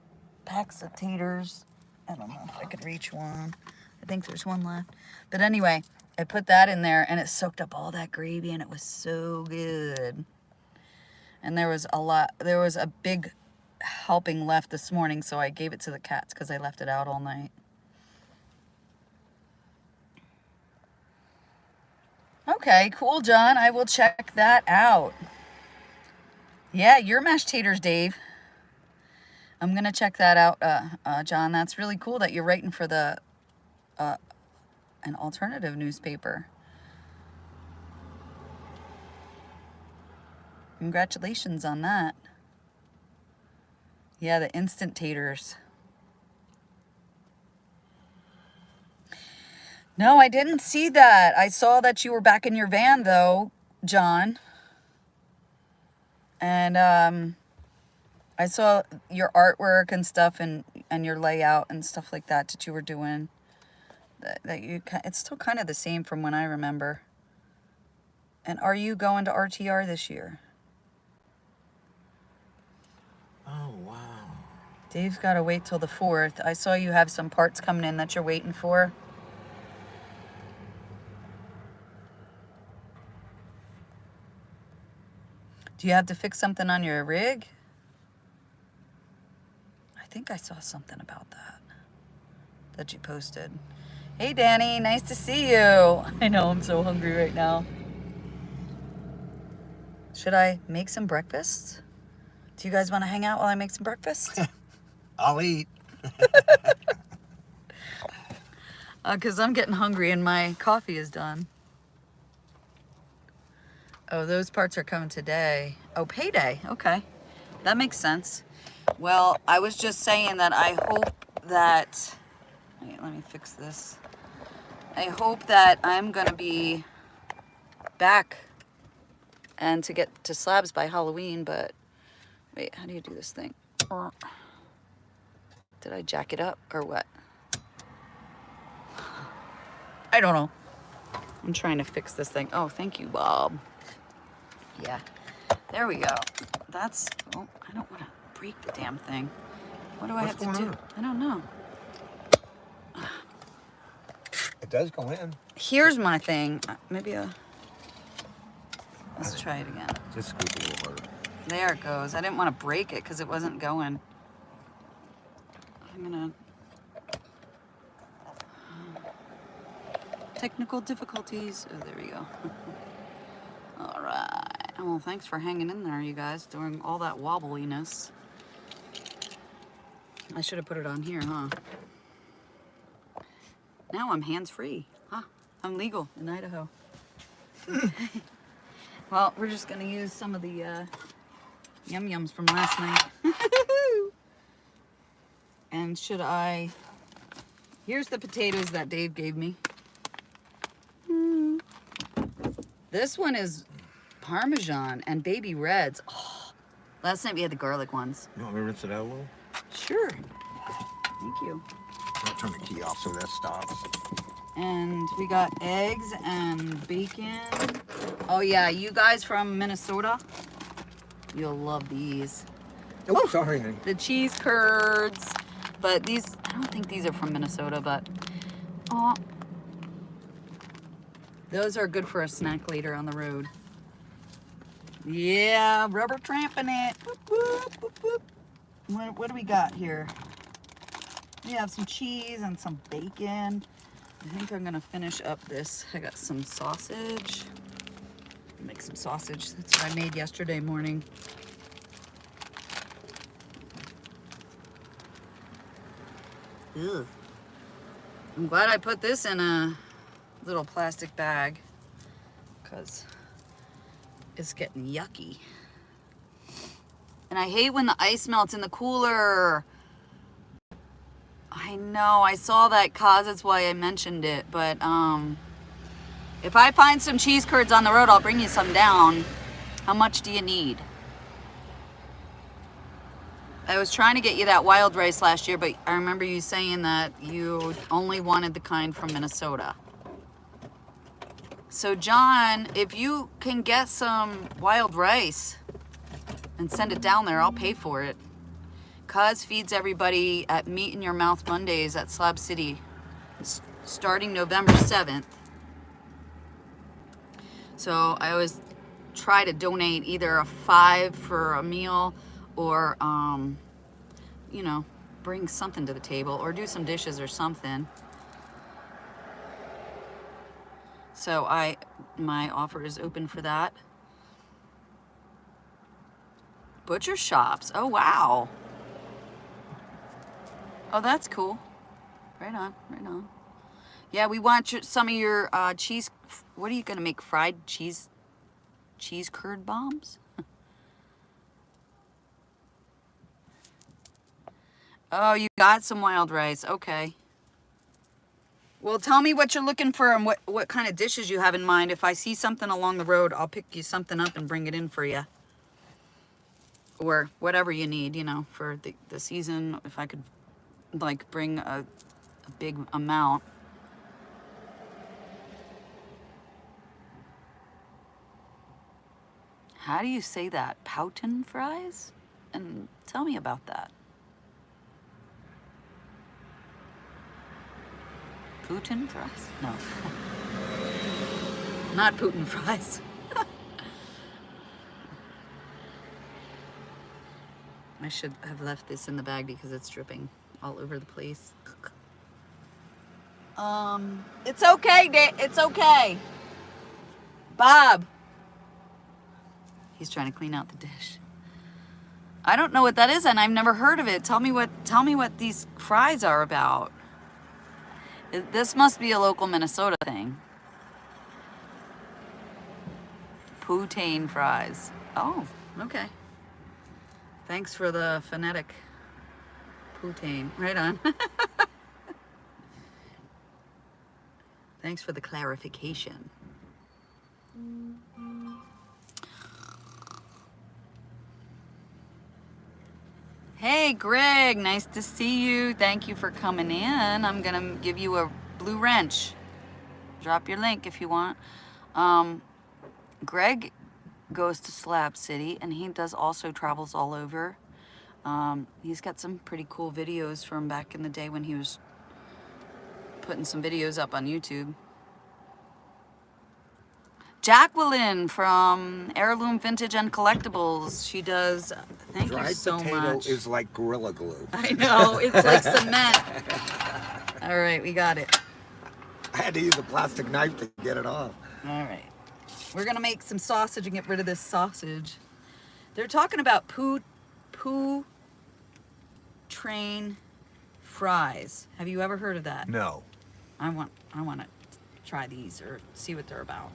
packs of taters. I don't know if I could reach one. I think there's one left. But anyway, I put that in there and it soaked up all that gravy and it was so good. And there was a big helping left this morning, so I gave it to the cats because I left it out all night. Okay, cool, John. I will check that out. Yeah, your mashed taters, Dave. I'm going to check that out, John. That's really cool that you're writing for an alternative newspaper. Congratulations on that. Yeah, the instant taters. No, I didn't see that. I saw that you were back in your van, though, John. And I saw your artwork and stuff and your layout and stuff like that you were doing. It's still kind of the same from when I remember. And are you going to RTR this year? Oh, wow. Dave's got to wait till the 4th. I saw you have some parts coming in that you're waiting for. Do you have to fix something on your rig? I think I saw something about that you posted. Hey, Danny, nice to see you. I know, I'm so hungry right now. Should I make some breakfast? Do you guys want to hang out while I make some breakfast? I'll eat. Because I'm getting hungry and my coffee is done. Oh, those parts are coming today. Oh, payday. Okay. That makes sense. Well, I was just saying that I hope that... Wait, let me fix this. I hope that I'm going to be back and to get to slabs by Halloween, but... Wait, how do you do this thing? Did I jack it up or what? I don't know. I'm trying to fix this thing. Oh, thank you, Bob. Yeah, there we go. That's, oh, I don't want to break the damn thing. What do I have to do? I don't know. It does go in. Here's my thing. Maybe let's try it again. Just scoop a little harder. There it goes. I didn't want to break it because it wasn't going. I'm gonna... Technical difficulties. Oh, there we go. All right. Well, thanks for hanging in there, you guys, during all that wobbliness. I should have put it on here, huh? Now I'm hands-free. Huh? I'm legal in Idaho. Well, we're just going to use some of the yum-yums from last night. And should I... Here's the potatoes that Dave gave me. This one is Parmesan and baby reds. Oh, last night we had the garlic ones. You want me to rinse it out a little? Sure. Thank you. I'll turn the key off so that stops. And we got eggs and bacon. Oh yeah, you guys from Minnesota, you'll love these. Oh, sorry. The cheese curds. But these, I don't think these are from Minnesota, but oh, those are good for a snack later on the road. Yeah, rubber tramping it. Boop, boop, boop, boop. What do we got here? We have some cheese and some bacon. I think I'm gonna finish up this. I got some sausage. Make some sausage. That's what I made yesterday morning. Ugh. I'm glad I put this in a little plastic bag because it's getting yucky. And I hate when the ice melts in the cooler. I know, I saw that cause, that's why I mentioned it, but if I find some cheese curds on the road, I'll bring you some down. How much do you need? I was trying to get you that wild rice last year, but I remember you saying that you only wanted the kind from Minnesota. So John, if you can get some wild rice and send it down there, I'll pay for it. Cuz feeds everybody at Meat in Your Mouth Mondays at Slab City starting November 7th. So I always try to donate either a $5 for a meal or, you know, bring something to the table or do some dishes or something. So my offer is open for that. Butcher shops. Oh, wow. Oh, that's cool. Right on, right on. Yeah, we want some of your cheese. What are you going to make? Fried cheese curd bombs? Oh, you got some wild rice. Okay. Well, tell me what you're looking for and what kind of dishes you have in mind. If I see something along the road, I'll pick you something up and bring it in for you. Or whatever you need, you know, for the season. If I could, like, bring a big amount. How do you say that? Powton fries? And tell me about that. Putin fries? No. Not Putin fries. I should have left this in the bag because it's dripping all over the place. It's okay, it's okay. Bob. He's trying to clean out the dish. I don't know what that is, and I've never heard of it. Tell me what these fries are about. This must be a local Minnesota thing. Poutine fries. Oh, okay. Thanks for the phonetic poutine. Right on. Thanks for the clarification. Hey, Greg, nice to see you. Thank you for coming in. I'm gonna give you a blue wrench. Drop your link if you want. Greg goes to Slab City, and he also travels all over. He's got some pretty cool videos from back in the day when he was putting some videos up on YouTube. Jacqueline from Heirloom Vintage and Collectibles. She does. Thank you so much. Dried potato is like Gorilla Glue. I know, it's like cement. All right, we got it. I had to use a plastic knife to get it off. All right. We're gonna make some sausage and get rid of this sausage. They're talking about train fries. Have you ever heard of that? No. I want to try these or see what they're about.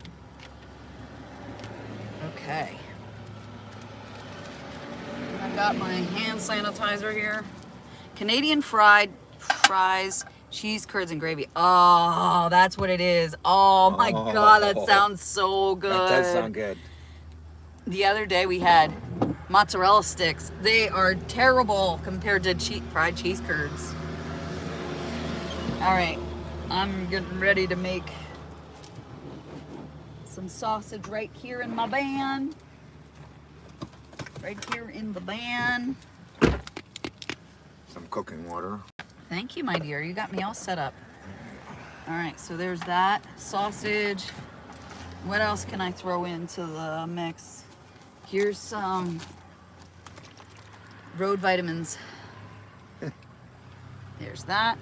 Okay. I've got my hand sanitizer here. Canadian fried fries, cheese curds and gravy. Oh, that's what it is. Oh my God, that sounds so good. That does sound good. The other day we had mozzarella sticks. They are terrible compared to fried cheese curds. All right, I'm getting ready to make some sausage right here in my van. Right here in the van. Some cooking water. Thank you, my dear. You got me all set up. All right, so there's that sausage. What else can I throw into the mix? Here's some road vitamins. There's that.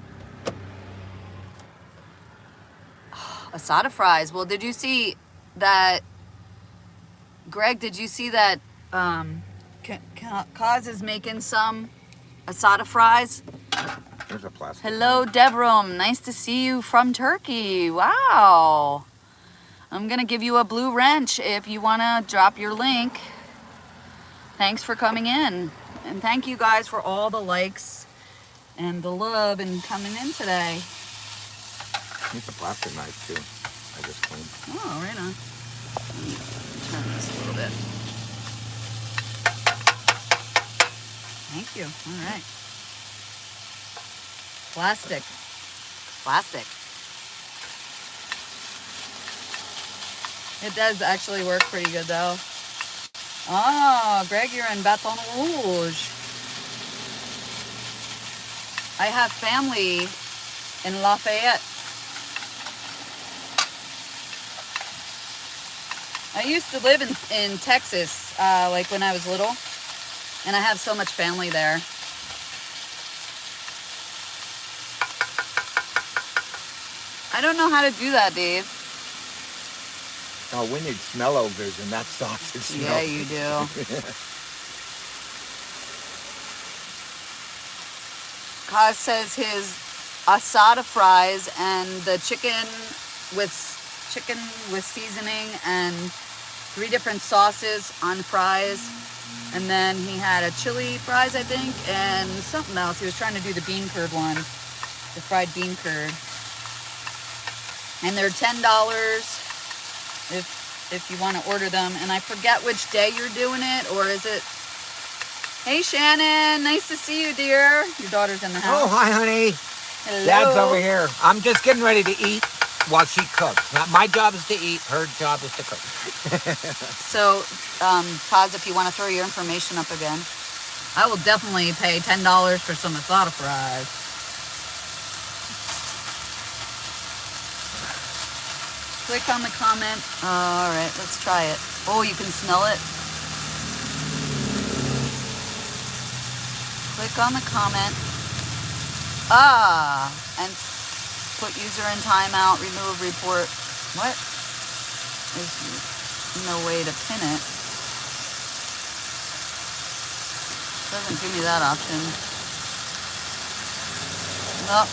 Asada fries. Well, did you see that, Greg, did you see that Kaz is making some asada fries? There's a plastic. Hello, Devram. Nice to see you from Turkey. Wow. I'm going to give you a blue wrench if you want to drop your link. Thanks for coming in. And thank you guys for all the likes and the love and coming in today. It's a plastic knife, too. I just cleaned. Oh, right on. Turn this a little bit. Thank you. All right. Plastic. It does actually work pretty good, though. Oh, Greg, you're in Baton Rouge. I have family in Lafayette. I used to live in Texas, like when I was little, and I have so much family there. I don't know how to do that, Dave. Oh, we need smell-o-vision. That sausage smells. Yeah, you do. Kaz says his asada fries and the chicken with seasoning and 3 different sauces on fries. And then he had a chili fries, I think, and something else. He was trying to do the bean curd one, the fried bean curd. And they're $10 if you want to order them. And I forget which day you're doing it, or is it... Hey, Shannon, nice to see you, dear. Your daughter's in the house. Oh, hi, honey. Hello. Dad's over here. I'm just getting ready to eat while she cooks. My job is to eat. Her job is to cook. So, Kaz, if you want to throw your information up again, I will definitely pay $10 for some asada fries. Click on the comment. All right, let's try it. Oh, you can smell it. Click on the comment. And put user in timeout, remove, report. What? There's no way to pin it. Doesn't give me that option. Well,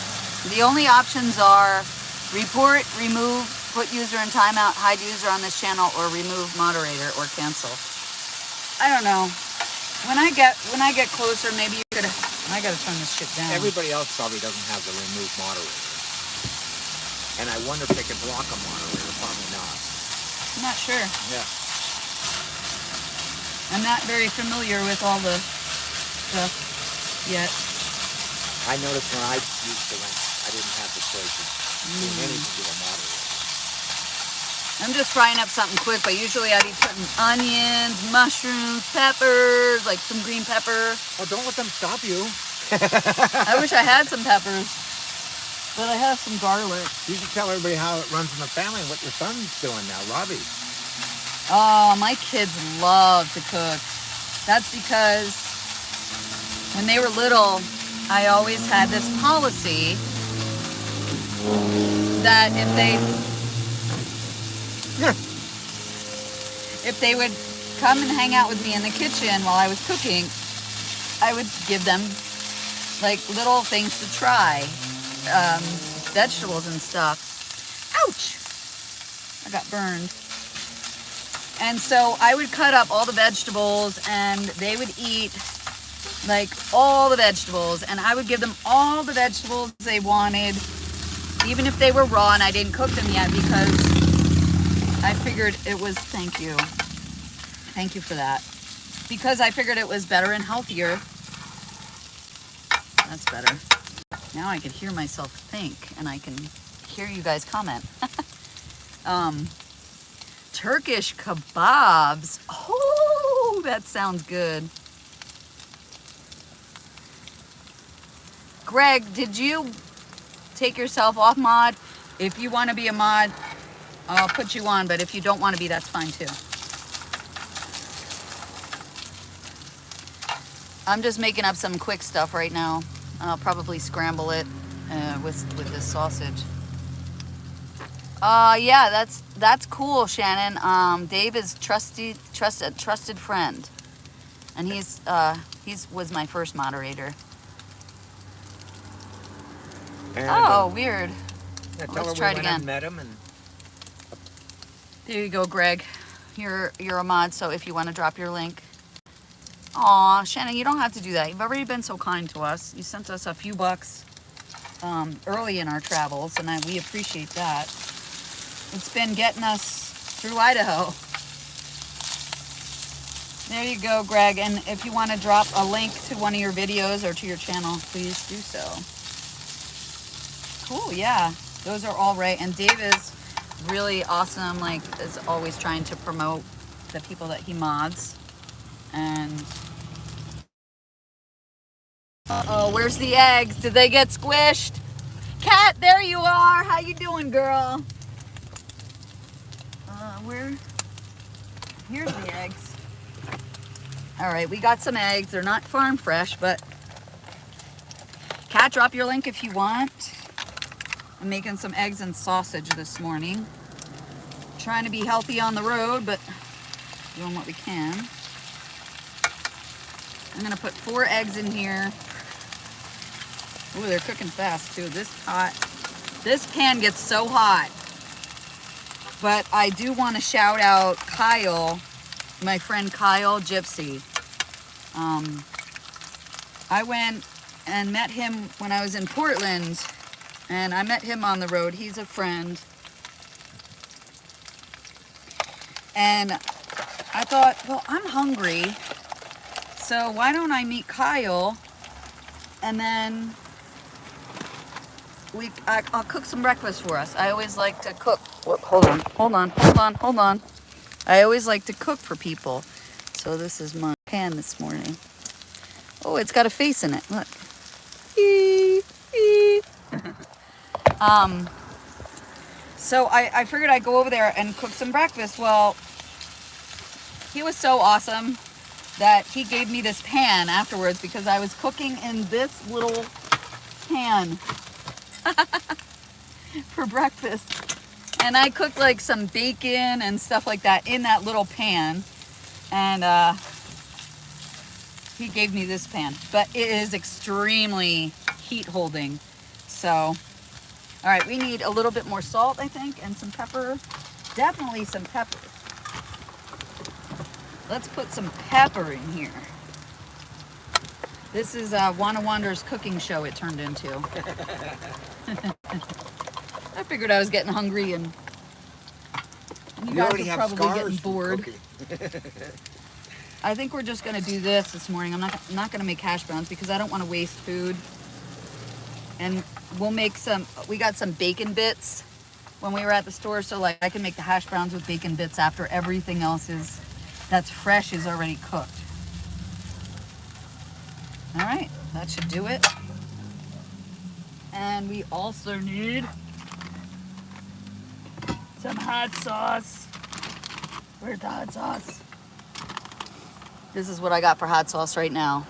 the only options are report, remove, put user in timeout, hide user on this channel, or remove moderator or cancel. I don't know. When I get closer, maybe you could. I gotta turn this shit down. Everybody else probably doesn't have the remove moderator. And I wonder if they can block a moderator. Probably not. I'm not sure. Yeah. I'm not very familiar with all the stuff yet. I noticed when I used to rent, I didn't have the choice of doing anything to a moderator. I'm just frying up something quick, but usually I'd be putting onions, mushrooms, peppers, like some green pepper. Oh, don't let them stop you. I wish I had some peppers, but I have some garlic. You should tell everybody how it runs in the family and what your son's doing now, Robbie. Oh, my kids love to cook. That's because when they were little, I always had this policy that if they would come and hang out with me in the kitchen while I was cooking, I would give them like little things to try, vegetables and stuff. Ouch! I got burned. And so I would cut up all the vegetables and they would eat like all the vegetables, and I would give them all the vegetables they wanted, even if they were raw and I didn't cook them yet, because I figured it was, thank you for that, because I figured it was better and healthier. That's better. Now I can hear myself think, and I can hear you guys comment. Turkish kebabs. Oh, that sounds good. Greg, did you take yourself off mod? If you want to be a mod, I'll put you on, but if you don't want to be, that's fine too. I'm just making up some quick stuff right now. I'll probably scramble it with this sausage. Yeah, that's cool, Shannon. Dave is trusted friend, and he's was my first moderator. And, oh, weird. Yeah, Let's try it again. Met him and... There you go, Greg. You're a mod, so if you want to drop your link. Aw, Shannon, you don't have to do that. You've already been so kind to us. You sent us a few bucks early in our travels, and we appreciate that. It's been getting us through Idaho. There you go, Greg. And if you want to drop a link to one of your videos or to your channel, please do so. Cool, yeah. Those are all right. And Dave is really awesome, like, is always trying to promote the people that he mods. And uh-oh, where's the eggs? Did they get squished? Kat, there you are. How you doing, girl? Here's the eggs. All right, we got some eggs. They're not farm fresh, but Kat, drop your link if you want. I'm making some eggs and sausage this morning. Trying to be healthy on the road, but doing what we can. I'm gonna put 4 eggs in here. Ooh, they're cooking fast too. This pan gets so hot. But I do want to shout out Kyle, my friend Kyle Gypsy. I went and met him when I was in Portland, and I met him on the road. He's a friend. And I thought, well, I'm hungry, so why don't I meet Kyle, and then I'll cook some breakfast for us. I always like to cook. Whoop, hold on. I always like to cook for people. So this is my pan this morning. Oh, it's got a face in it. Look. So I figured I'd go over there and cook some breakfast. Well, he was so awesome that he gave me this pan afterwards because I was cooking in this little pan for breakfast. And I cooked like some bacon and stuff like that in that little pan. And he gave me this pan. But it is extremely heat holding. So, all right, we need a little bit more salt, I think, and some pepper. Definitely some pepper. Let's put some pepper in here. This is Wana Wander's cooking show it turned into. I figured I was getting hungry and you guys already are have probably scars getting from bored. cooking. I think we're just gonna do this morning. I'm not gonna make hash browns because I don't want to waste food. And we'll make some. We got some bacon bits when we were at the store, so like I can make the hash browns with bacon bits after everything else that's fresh is already cooked. All right, that should do it. And we also need some hot sauce. Where's the hot sauce? This is what I got for hot sauce right now.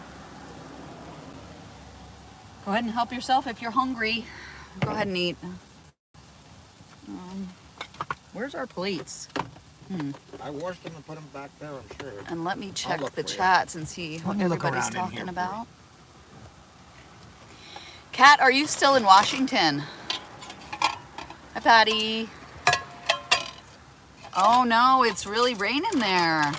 Go ahead and help yourself if you're hungry. Go ahead and eat. Where's our plates? I washed them and put them back there, I'm sure. And let me check look the for you. chats and see what Let me look everybody's around in talking here for about. Kat, are you still in Washington? Hi, Patty. Oh no, it's really raining there.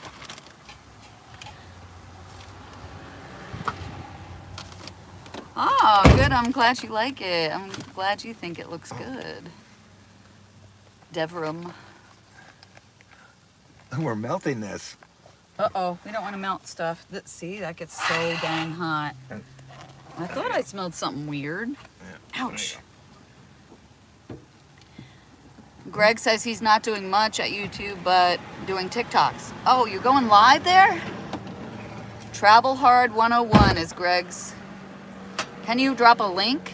Oh, good. I'm glad you like it. I'm glad you think it looks good. Devram. We're melting this. Uh-oh, we don't want to melt stuff. See, that gets so dang hot. I thought I smelled something weird. Ouch. Greg says he's not doing much at YouTube, but doing TikToks. Oh, you're going live there? Travel Hard 101 is Greg's. Can you drop a link?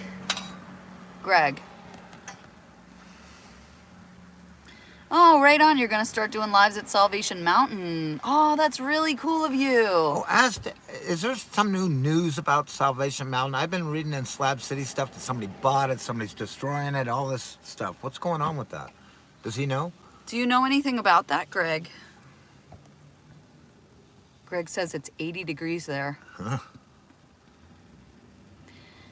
Greg. Oh, right on. You're going to start doing lives at Salvation Mountain. Oh, that's really cool of you. Oh, is there some new news about Salvation Mountain? I've been reading in Slab City stuff that somebody bought it, somebody's destroying it, all this stuff. What's going on with that? Does he know? Do you know anything about that, Greg? Greg says it's 80 degrees there. Huh?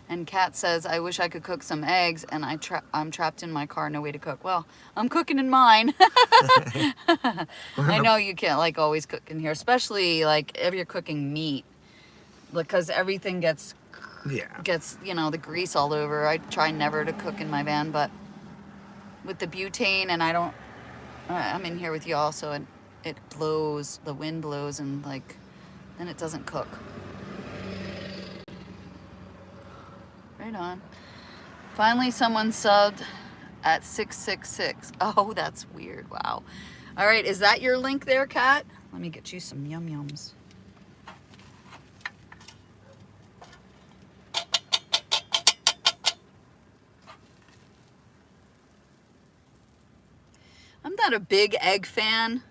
And Kat says, I wish I could cook some eggs, and I'm trapped in my car, no way to cook. Well, I'm cooking in mine. I know you can't like always cook in here, especially like if you're cooking meat, because everything gets the grease all over. I try never to cook in my van, but with the butane, and I'm in here with you also, and it blows, the wind blows, and like then it doesn't cook. Right on. Finally, someone subbed at 666. Oh, that's weird. Wow. All right, is that your link there, Kat? Let me get you some yum-yums. I'm not a big egg fan,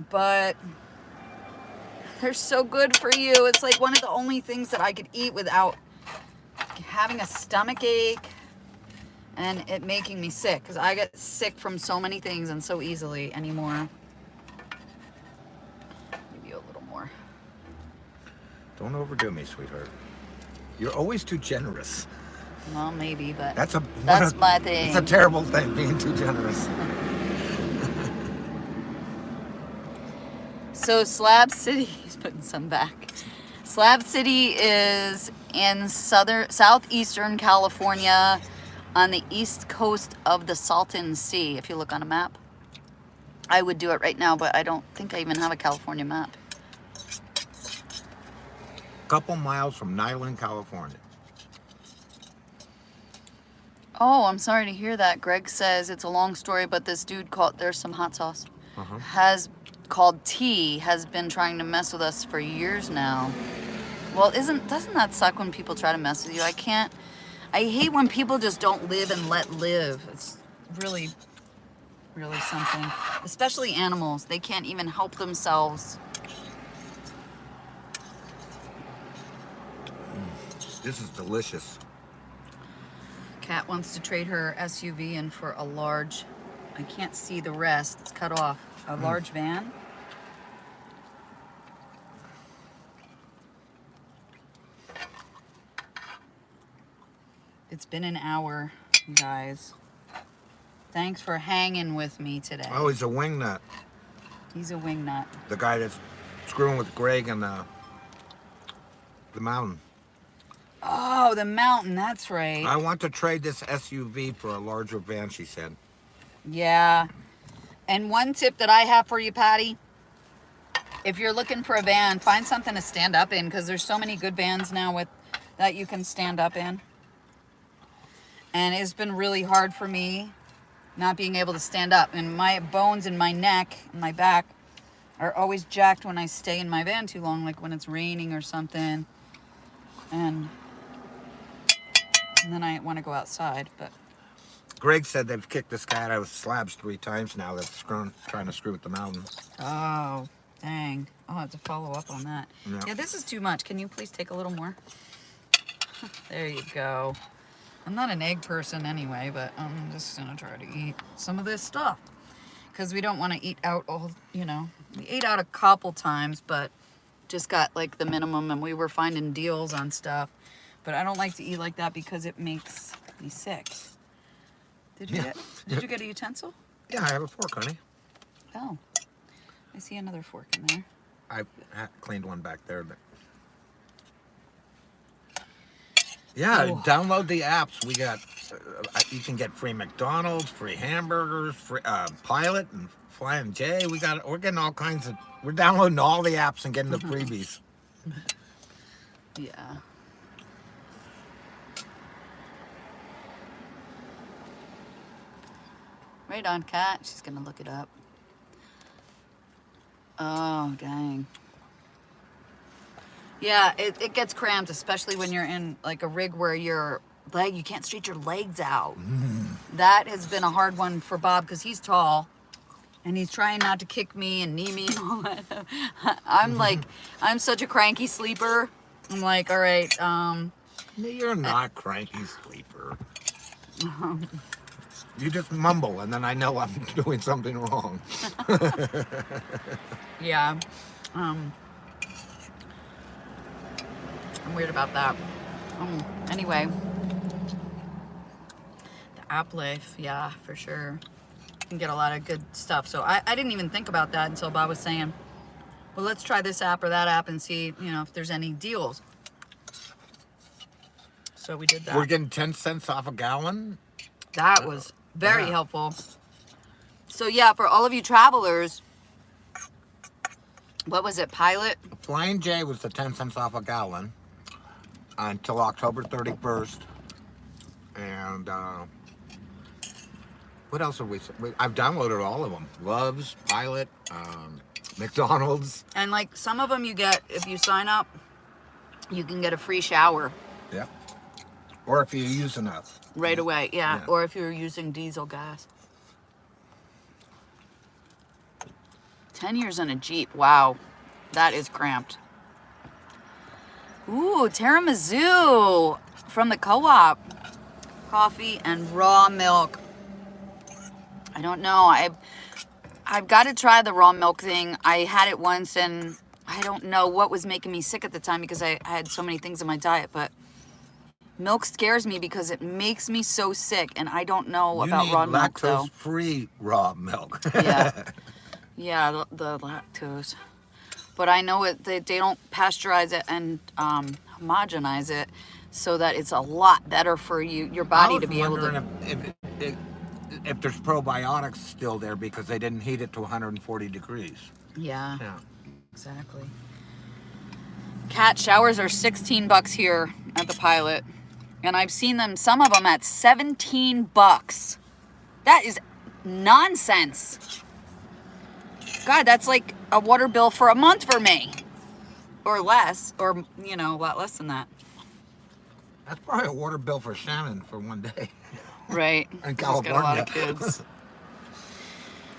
but they're so good for you. It's like one of the only things that I could eat without having a stomach ache and it making me sick, because I get sick from so many things and so easily anymore. Give you a little more. Don't overdo me, sweetheart. You're always too generous. Well, maybe, but That's my thing. It's a terrible thing, being too generous. So Slab City, he's putting some back. Slab City is in southeastern California on the east coast of the Salton Sea. If you look on a map, I would do it right now, but I don't think I even have a California map. Couple miles from Nyland, California. Oh, I'm sorry to hear that. Greg says it's a long story, but this dude there's some hot sauce, called T, has been trying to mess with us for years now. Well, doesn't that suck when people try to mess with you? I hate when people just don't live and let live. really, really something. Especially animals. They can't even help themselves. This is delicious. Kat wants to trade her SUV in for a large, I can't see the rest, it's cut off, a large van. It's been an hour, you guys. Thanks for hanging with me today. Oh, he's a wingnut. He's a wingnut. The guy that's screwing with Greg and the mountain. Oh, the mountain, that's right. I want to trade this SUV for a larger van, she said. Yeah. And one tip that I have for you, Patty, if you're looking for a van, find something to stand up in, because there's so many good vans now with that you can stand up in. And it's been really hard for me not being able to stand up. And my bones in my neck and my back are always jacked when I stay in my van too long, like when it's raining or something. And then I want to go outside, but... Greg said they've kicked this guy out of slabs 3 times now that's trying to screw with the mountain. Oh, dang. I'll have to follow up on that. Yeah. Yeah, this is too much. Can you please take a little more? There you go. I'm not an egg person anyway, but I'm just going to try to eat some of this stuff. Because we don't want to eat out all, you know. We ate out a couple times, but just got like the minimum, and we were finding deals on stuff. But I don't like to eat like that because it makes me sick. Did you get a utensil? Yeah, I have a fork, honey. Oh. I see another fork in there. I cleaned one back there. But... Yeah, download the apps. We got, you can get free McDonald's, free hamburgers, free Pilot and Flying J. We're getting all kinds of, we're downloading all the apps and getting the freebies. Yeah. Right on, Kat. She's gonna look it up. Oh, dang. Yeah, it gets cramped, especially when you're in like a rig where you can't stretch your legs out. That has been a hard one for Bob because he's tall and he's trying not to kick me and knee me and all that. I'm such a cranky sleeper. I'm like, all right, You're not cranky sleeper. You just mumble and then I know I'm doing something wrong. yeah. I'm weird about that. Anyway, the app life, yeah, for sure. You can get a lot of good stuff. So I didn't even think about that until Bob was saying, well, let's try this app or that app and see, you know, if there's any deals. So we did that. We're getting 10 cents off a gallon. That was very helpful. So yeah, for all of you travelers, what was it, Pilot? Flying J was the 10 cents off a gallon until October 31st. And what else have we? I've downloaded all of them. Love's, Pilot, McDonald's. And like some of them you get, if you sign up, you can get a free shower. Yeah. Or if you use enough. Right away, yeah. Or if you're using diesel gas. 10 years on a Jeep. Wow. That is cramped. Ooh, tiramisu from the co-op. Coffee and raw milk. I don't know. I've got to try the raw milk thing. I had it once and I don't know what was making me sick at the time because I had so many things in my diet, but milk scares me because it makes me so sick, and I don't know about raw milk, though. Lactose-free raw milk. Yeah. Yeah, the lactose. But I know they don't pasteurize it and homogenize it so that it's a lot better for your body to be able to... if there's probiotics still there because they didn't heat it to 140 degrees. Yeah. Exactly. Cat showers are $16 here at the Pilot. And I've seen them, some of them at $17. That is nonsense. God, that's like a water bill for a month for me. Or less, or, you know, a lot less than that. That's probably a water bill for Shannon for one day. Right. In She's got a lot of California. kids.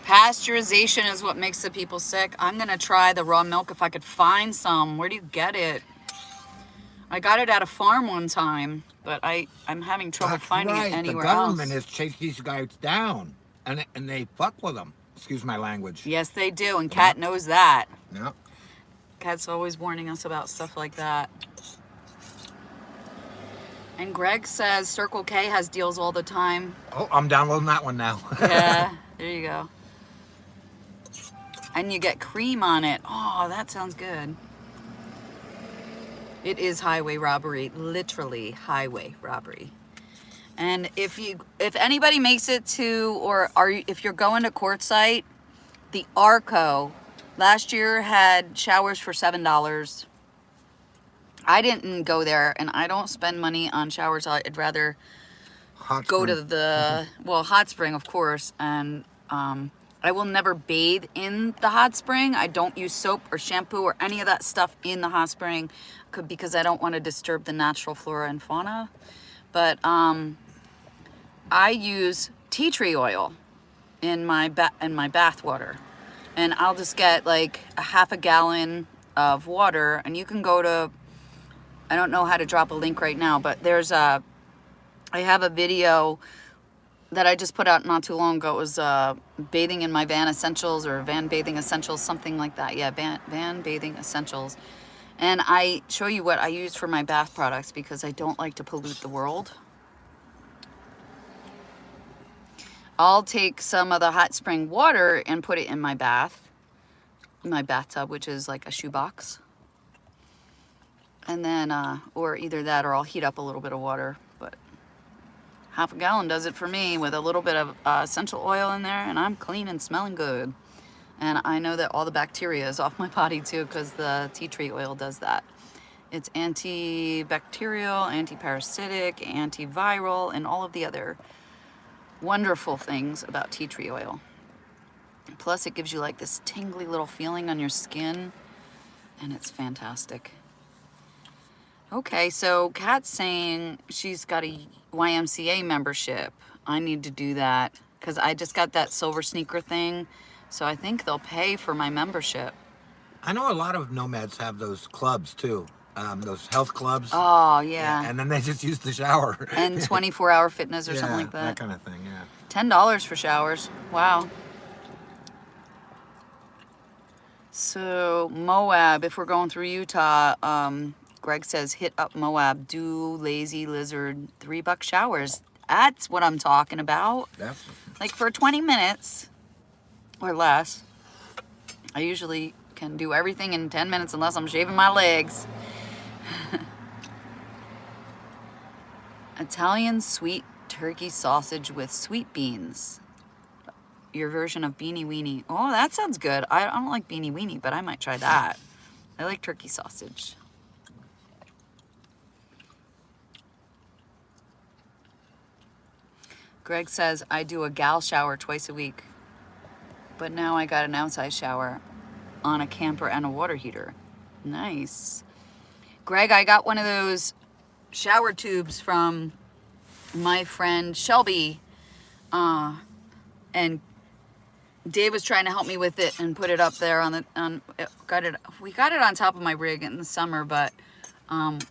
Pasteurization is what makes the people sick. I'm going to try the raw milk if I could find some. Where do you get it? I got it at a farm one time, but I'm having trouble That's finding it right. The anywhere government else. has chased these guys down, and they fuck with them. Excuse my language. Yes, they do, and Kat knows that. No. Kat's always warning us about stuff like that. And Greg says Circle K has deals all the time. Oh, I'm downloading that one now. Yeah, there you go. And you get cream on it. Oh, that sounds good. It is highway robbery, literally highway robbery. And if anybody makes it to, or if you're going to Quartzsite, the Arco last year had showers for $7. I didn't go there, and I don't spend money on showers. I'd rather go to the, well, hot spring, of course, and I will never bathe in the hot spring. I don't use soap or shampoo or any of that stuff in the hot spring because I don't want to disturb the natural flora and fauna. But I use tea tree oil in my bath water, and I'll just get like a half a gallon of water, and you can go to, I don't know how to drop a link right now, but I have a video that I just put out not too long ago. It was bathing in my van essentials, or van bathing essentials, something like that. Yeah, van bathing essentials. And I show you what I use for my bath products because I don't like to pollute the world. I'll take some of the hot spring water and put it in my bathtub, which is like a shoebox. And then, or either that, or I'll heat up a little bit of water, but half a gallon does it for me with a little bit of essential oil in there, and I'm clean and smelling good. And I know that all the bacteria is off my body too, because the tea tree oil does that. It's antibacterial, antiparasitic, antiviral, and all of the other wonderful things about tea tree oil. Plus, it gives you like this tingly little feeling on your skin, and it's fantastic. Okay, so Kat's saying she's got a YMCA membership. I need to do that because I just got that silver sneaker thing, so I think they'll pay for my membership. I know a lot of nomads have those clubs too, those health clubs. Oh, yeah. And then they just use the shower. And 24-hour fitness or Yeah, something like that. that kind of thing, yeah. $10 for showers. Wow. So Moab, if we're going through Utah, Greg says hit up Moab, do lazy lizard $3 showers. That's what I'm talking about. That's Like for 20 minutes or less. I usually can do everything in 10 minutes unless I'm shaving my legs. Italian sweet turkey sausage with sweet beans. Your version of beanie weenie. Oh, that sounds good. I don't like beanie weenie, but I might try that. I like turkey sausage. Greg says, I do a gal shower twice a week, but now I got an outside shower on a camper and a water heater. Nice. Greg, I got one of those shower tubes from my friend Shelby, and Dave was trying to help me with it and put it up there we got it on top of my rig in the summer, but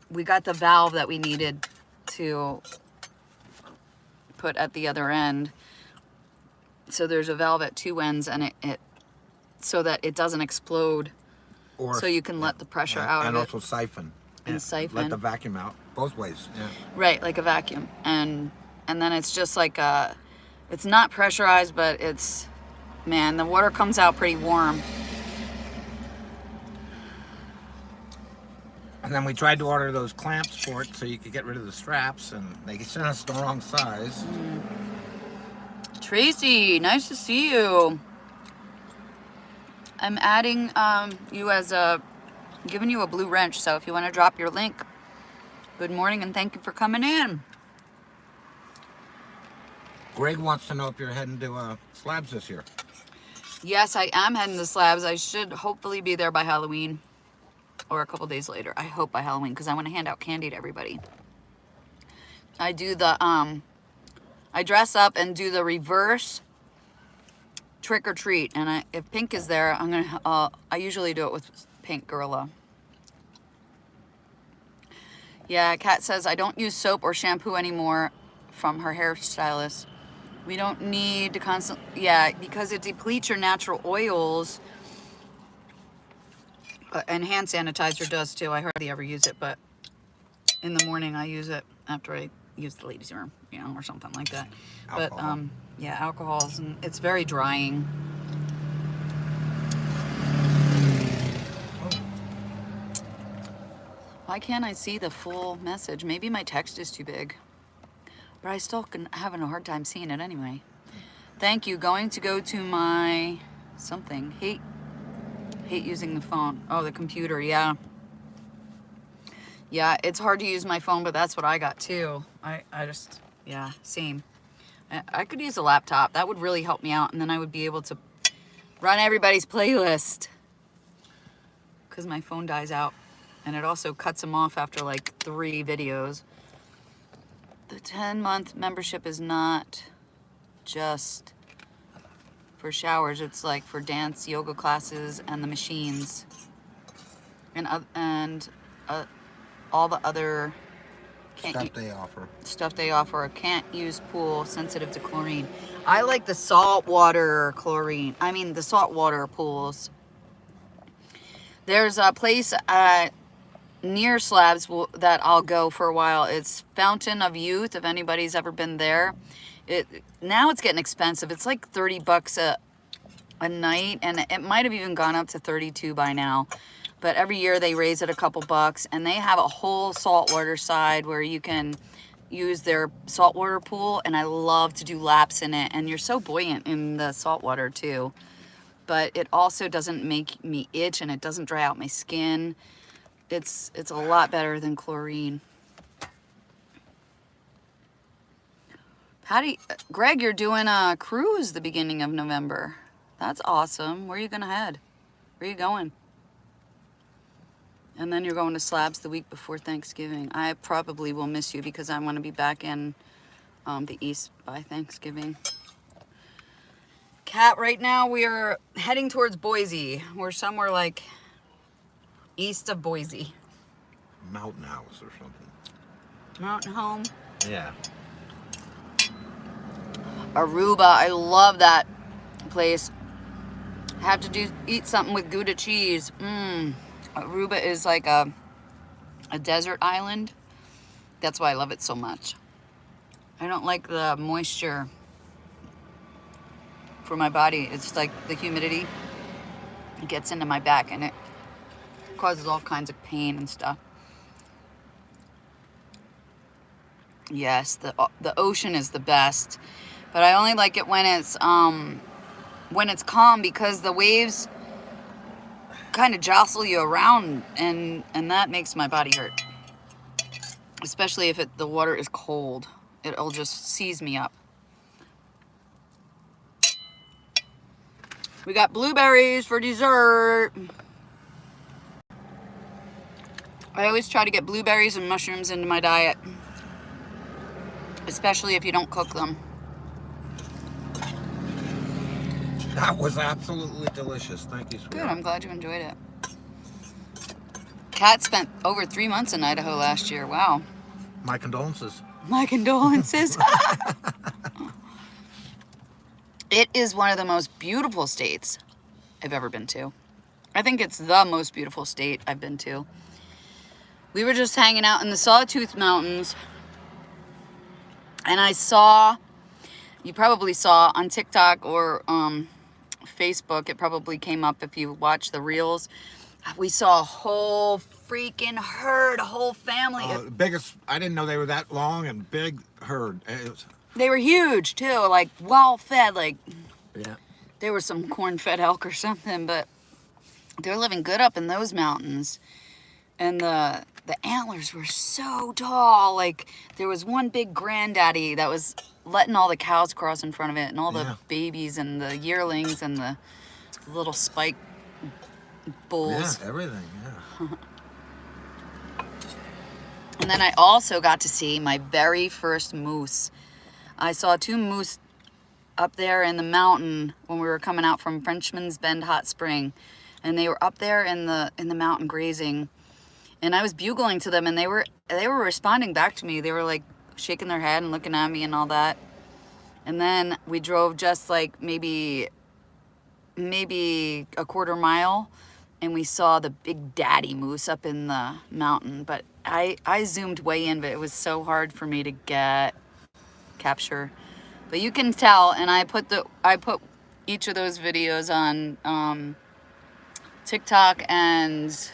we got the valve that we needed to put at the other end. So there's a valve at two ends, and it so that it doesn't explode, or so you can let the pressure out and of it. also siphon. And siphon. Let the vacuum out both ways. Yeah. Right, like a vacuum. And then it's just like it's not pressurized, but it's, man, the water comes out pretty warm. And then we tried to order those clamps for it so you could get rid of the straps, and they sent us the wrong size. Tracy, nice to see you. I'm adding you as giving you a blue wrench, so if you want to drop your link. Good morning and thank you for coming in. Greg wants to know if you're heading to Slabs this year. Yes, I am heading to Slabs. I should hopefully be there by Halloween or a couple days later. I hope by Halloween because I want to hand out candy to everybody. I do the I dress up and do the reverse trick or treat, and if Pink is there, I'm gonna I usually do it with Pink Gorilla. Yeah, Kat says I don't use soap or shampoo anymore from her hairstylist. We don't need to constantly, yeah, because it depletes your natural oils. And hand sanitizer does too. I hardly ever use it, but in the morning I use it after I use the ladies' room, you know, or something like that. Alcohol. But yeah, alcohols, and it's very drying. Why can't I see the full message? Maybe my text is too big, but I still having a hard time seeing it anyway. Thank you. Going to go to my something. Hate using the phone. Oh, the computer. Yeah. Yeah, it's hard to use my phone, but that's what I got too. I just, yeah, same. I could use a laptop. That would really help me out, and then I would be able to run everybody's playlist. Because my phone dies out, and it also cuts them off after like 3 videos. The 10-month membership is not just for showers. It's like for dance, yoga classes, and the machines, and all the other stuff they offer. Can't use pool, sensitive to chlorine. I like the saltwater chlorine. I mean the saltwater pools. There's a place near Slabs that I'll go for a while. It's Fountain of Youth, if anybody's ever been there. Now it's getting expensive. It's like $30 a night, and it might have even gone up to 32 by now. But every year they raise it a couple bucks, and they have a whole saltwater side where you can use their saltwater pool, and I love to do laps in it. And you're so buoyant in the saltwater too. But it also doesn't make me itch, and it doesn't dry out my skin. It's a lot better than chlorine. Greg, you're doing a cruise the beginning of November. That's awesome. Where are you gonna head? Where are you going? And then you're going to Slabs the week before Thanksgiving. I probably will miss you because I want to be back in the East by Thanksgiving. Kat, right now we are heading towards Boise. We're somewhere like east of Boise. Mountain House or something. Mountain Home. Yeah. Aruba, I love that place. Have to eat something with Gouda cheese. Aruba is like a desert island. That's why I love it so much. I don't like the moisture for my body. It's like the humidity. It gets into my back and it causes all kinds of pain and stuff. Yes, the ocean is the best, but I only like it when it's calm, because the waves kind of jostle you around, and that makes my body hurt. Especially if the water is cold, it'll just seize me up. We got blueberries for dessert. I always try to get blueberries and mushrooms into my diet, especially if you don't cook them. That was absolutely delicious. Thank you, sweetheart. Good, I'm glad you enjoyed it. Kat spent over 3 months in Idaho last year. Wow. My condolences. My condolences. It is one of the most beautiful states I've ever been to. I think it's the most beautiful state I've been to. We were just hanging out in the Sawtooth Mountains, and you probably saw on TikTok or Facebook, it probably came up if you watch the reels. We saw a whole freaking herd, a whole family. Biggest, I didn't know they were that long and big herd. They were huge too, like well fed, like yeah. There were some corn-fed elk or something, but they're living good up in those mountains. And the antlers were so tall. Like there was one big granddaddy that was letting all the cows cross in front of it, and all the babies and the yearlings and the little spike bulls. Yeah, everything, yeah. And then I also got to see my very first moose. I saw 2 moose up there in the mountain when we were coming out from Frenchman's Bend Hot Spring, and they were up there in the mountain grazing, and I was bugling to them, and they were responding back to me. They were like shaking their head and looking at me and all that. And then we drove just like maybe a quarter mile, and we saw the big daddy moose up in the mountain. But I zoomed way in, but it was so hard for me to capture. But you can tell, and I put each of those videos on TikTok and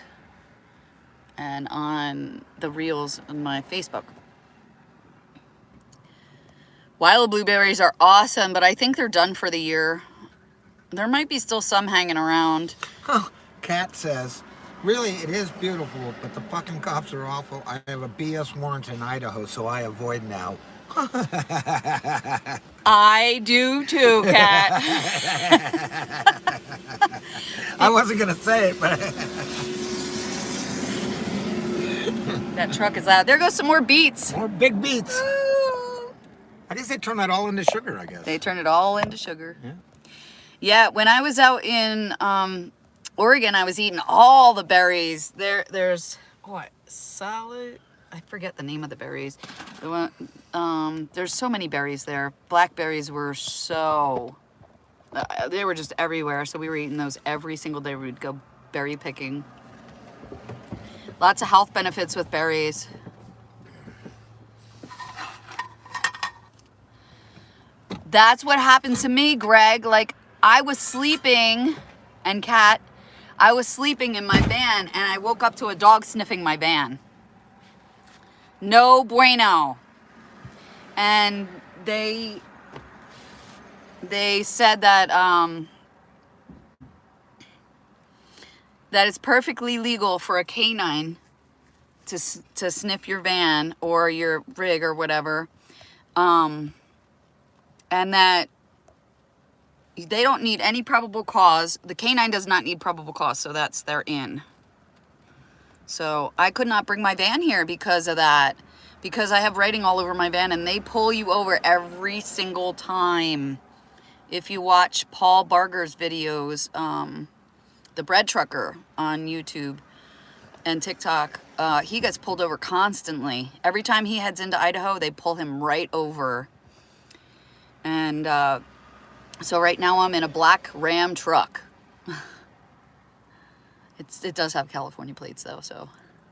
on the reels on my Facebook. Wild blueberries are awesome, but I think they're done for the year. There might be still some hanging around. Oh, Kat says, really, it is beautiful, but the fucking cops are awful. I have a BS warrant in Idaho, so I avoid now. I do too, Kat. I wasn't going to say it, but... That truck is loud. There goes some more beets. More big beets. I guess they turn that all into sugar, I guess. They turn it all into sugar. Yeah. Yeah, when I was out in Oregon, I was eating all the berries. There's what, solid? I forget the name of the berries. There's so many berries there. Blackberries were they were just everywhere. So we were eating those every single day. We'd go berry picking. Lots of health benefits with berries. That's what happened to me, Greg. Like, I was sleeping, and Kat, I was sleeping in my van, and I woke up to a dog sniffing my van. No bueno. And they said that that it's perfectly legal for a canine to sniff your van or your rig or whatever, and that they don't need any probable cause. The canine does not need probable cause, so they're in. So I could not bring my van here because of that, because I have writing all over my van, and they pull you over every single time. If you watch Paul Barger's videos, the bread trucker on YouTube and TikTok, he gets pulled over constantly. Every time he heads into Idaho, they pull him right over. And so right now I'm in a black Ram truck. It does have California plates though, so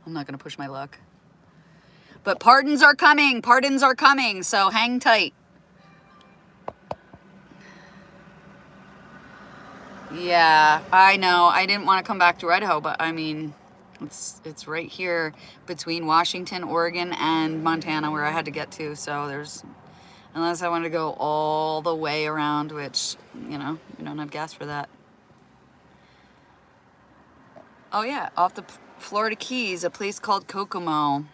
I'm not gonna push my luck. But pardons are coming, so hang tight. Yeah, I know. I didn't want to come back to Idaho, but I mean, it's right here between Washington, Oregon, and Montana where I had to get to. So unless I wanted to go all the way around, which, you know, we don't have gas for that. Oh yeah, off the Florida Keys, a place called Kokomo.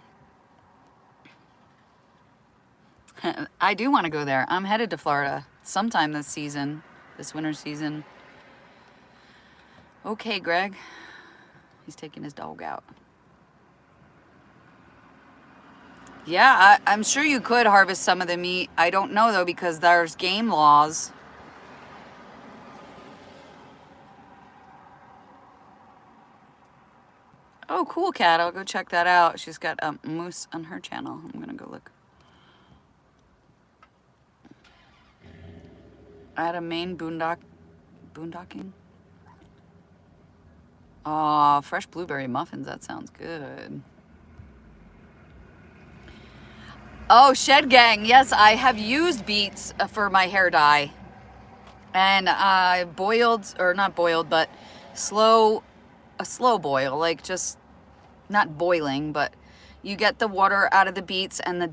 I do want to go there. I'm headed to Florida sometime this winter season. Okay, Greg. He's taking his dog out. Yeah, I'm sure you could harvest some of the meat. I don't know, though, because there's game laws. Oh, cool, Kat. I'll go check that out. She's got a moose on her channel. I'm going to go look. At a Maine boondocking. Oh, fresh blueberry muffins. That sounds good. Oh, Shed Gang. Yes, I have used beets for my hair dye. And I boiled, or not boiled, but a slow boil. Like just not boiling, but you get the water out of the beets and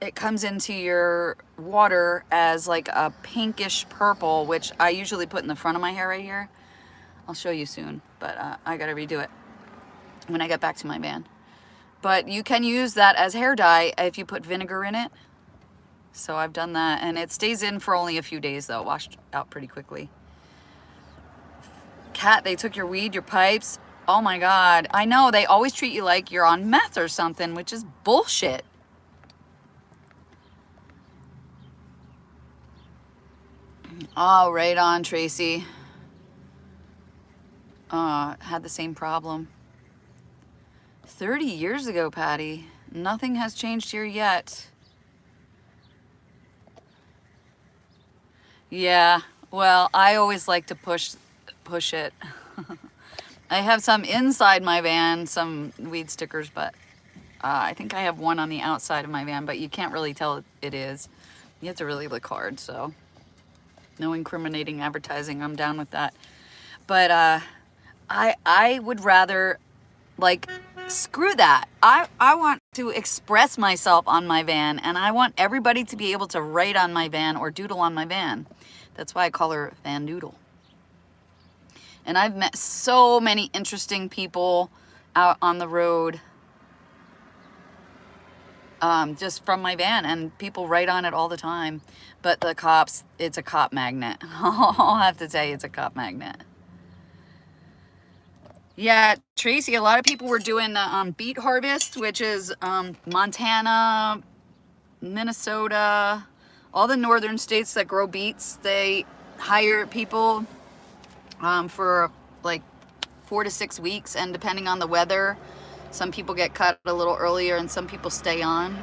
it comes into your water as like a pinkish purple, which I usually put in the front of my hair right here. I'll show you soon, but I gotta redo it when I get back to my van. But you can use that as hair dye if you put vinegar in it. So I've done that, and it stays in for only a few days though, washed out pretty quickly. Kat, they took your weed, your pipes. Oh my God. I know, they always treat you like you're on meth or something, which is bullshit. Oh, right on, Tracy. Had the same problem. 30 years ago, Patty. Nothing has changed here yet. Yeah, well, I always like to push it. I have some inside my van, some weed stickers, but I think I have one on the outside of my van, but you can't really tell it is. You have to really look hard, so no incriminating advertising. I'm down with that. But I would rather, like, screw that. I want to express myself on my van, and I want everybody to be able to write on my van or doodle on my van. That's why I call her Van Doodle. And I've met so many interesting people out on the road, just from my van, and people write on it all the time. But the cops, it's a cop magnet. I'll have to tell you, it's a cop magnet. Yeah, Tracy, a lot of people were doing beet harvest, which is Montana, Minnesota, all the northern states that grow beets. They hire people for like 4 to 6 weeks, and depending on the weather, some people get cut a little earlier and some people stay on.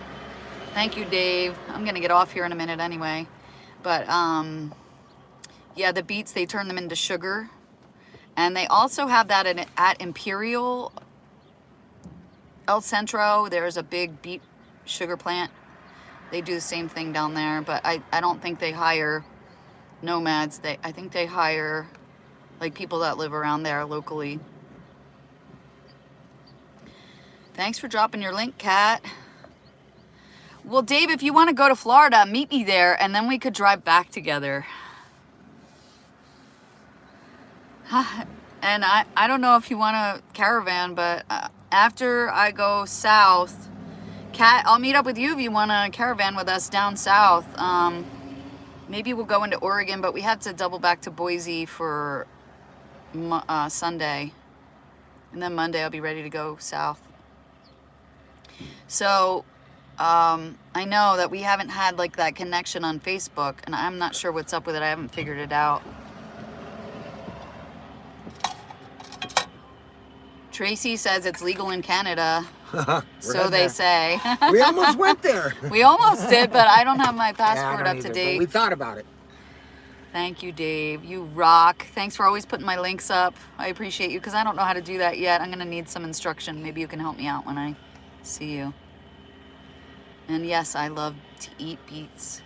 Thank you, Dave. I'm gonna get off here in a minute anyway. But yeah, the beets, they turn them into sugar. And they also have that at Imperial, El Centro. There's a big beet sugar plant. They do the same thing down there, but I don't think they hire nomads. I think they hire like people that live around there locally. Thanks for dropping your link, Kat. Well, Dave, if you want to go to Florida, meet me there, and then we could drive back together. And I don't know if you want a caravan, but after I go south, Kat, I'll meet up with you if you want a caravan with us down south. Maybe we'll go into Oregon, but we have to double back to Boise for Sunday. And then Monday I'll be ready to go south. So I know that we haven't had like that connection on Facebook, and I'm not sure what's up with it. I haven't figured it out. Tracy says it's legal in Canada. So they say. We almost went there. We almost did, but I don't have my passport up to date. We thought about it. Thank you, Dave. You rock. Thanks for always putting my links up. I appreciate you, because I don't know how to do that yet. I'm going to need some instruction. Maybe you can help me out when I see you. And yes, I love to eat beets.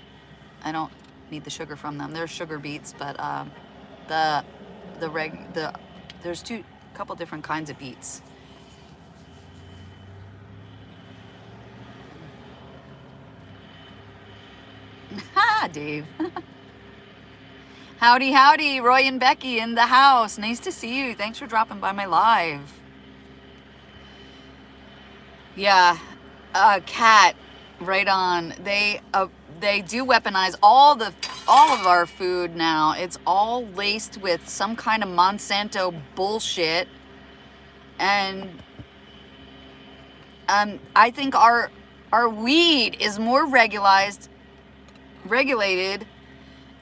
I don't need the sugar from them. They're sugar beets, but there's a couple different kinds of beets. Ha, Dave. Howdy, howdy, Roy and Becky in the house. Nice to see you. Thanks for dropping by my live. Yeah, Kat, right on. They do weaponize all of our food now. It's all laced with some kind of Monsanto bullshit, and I think our weed is more regulated,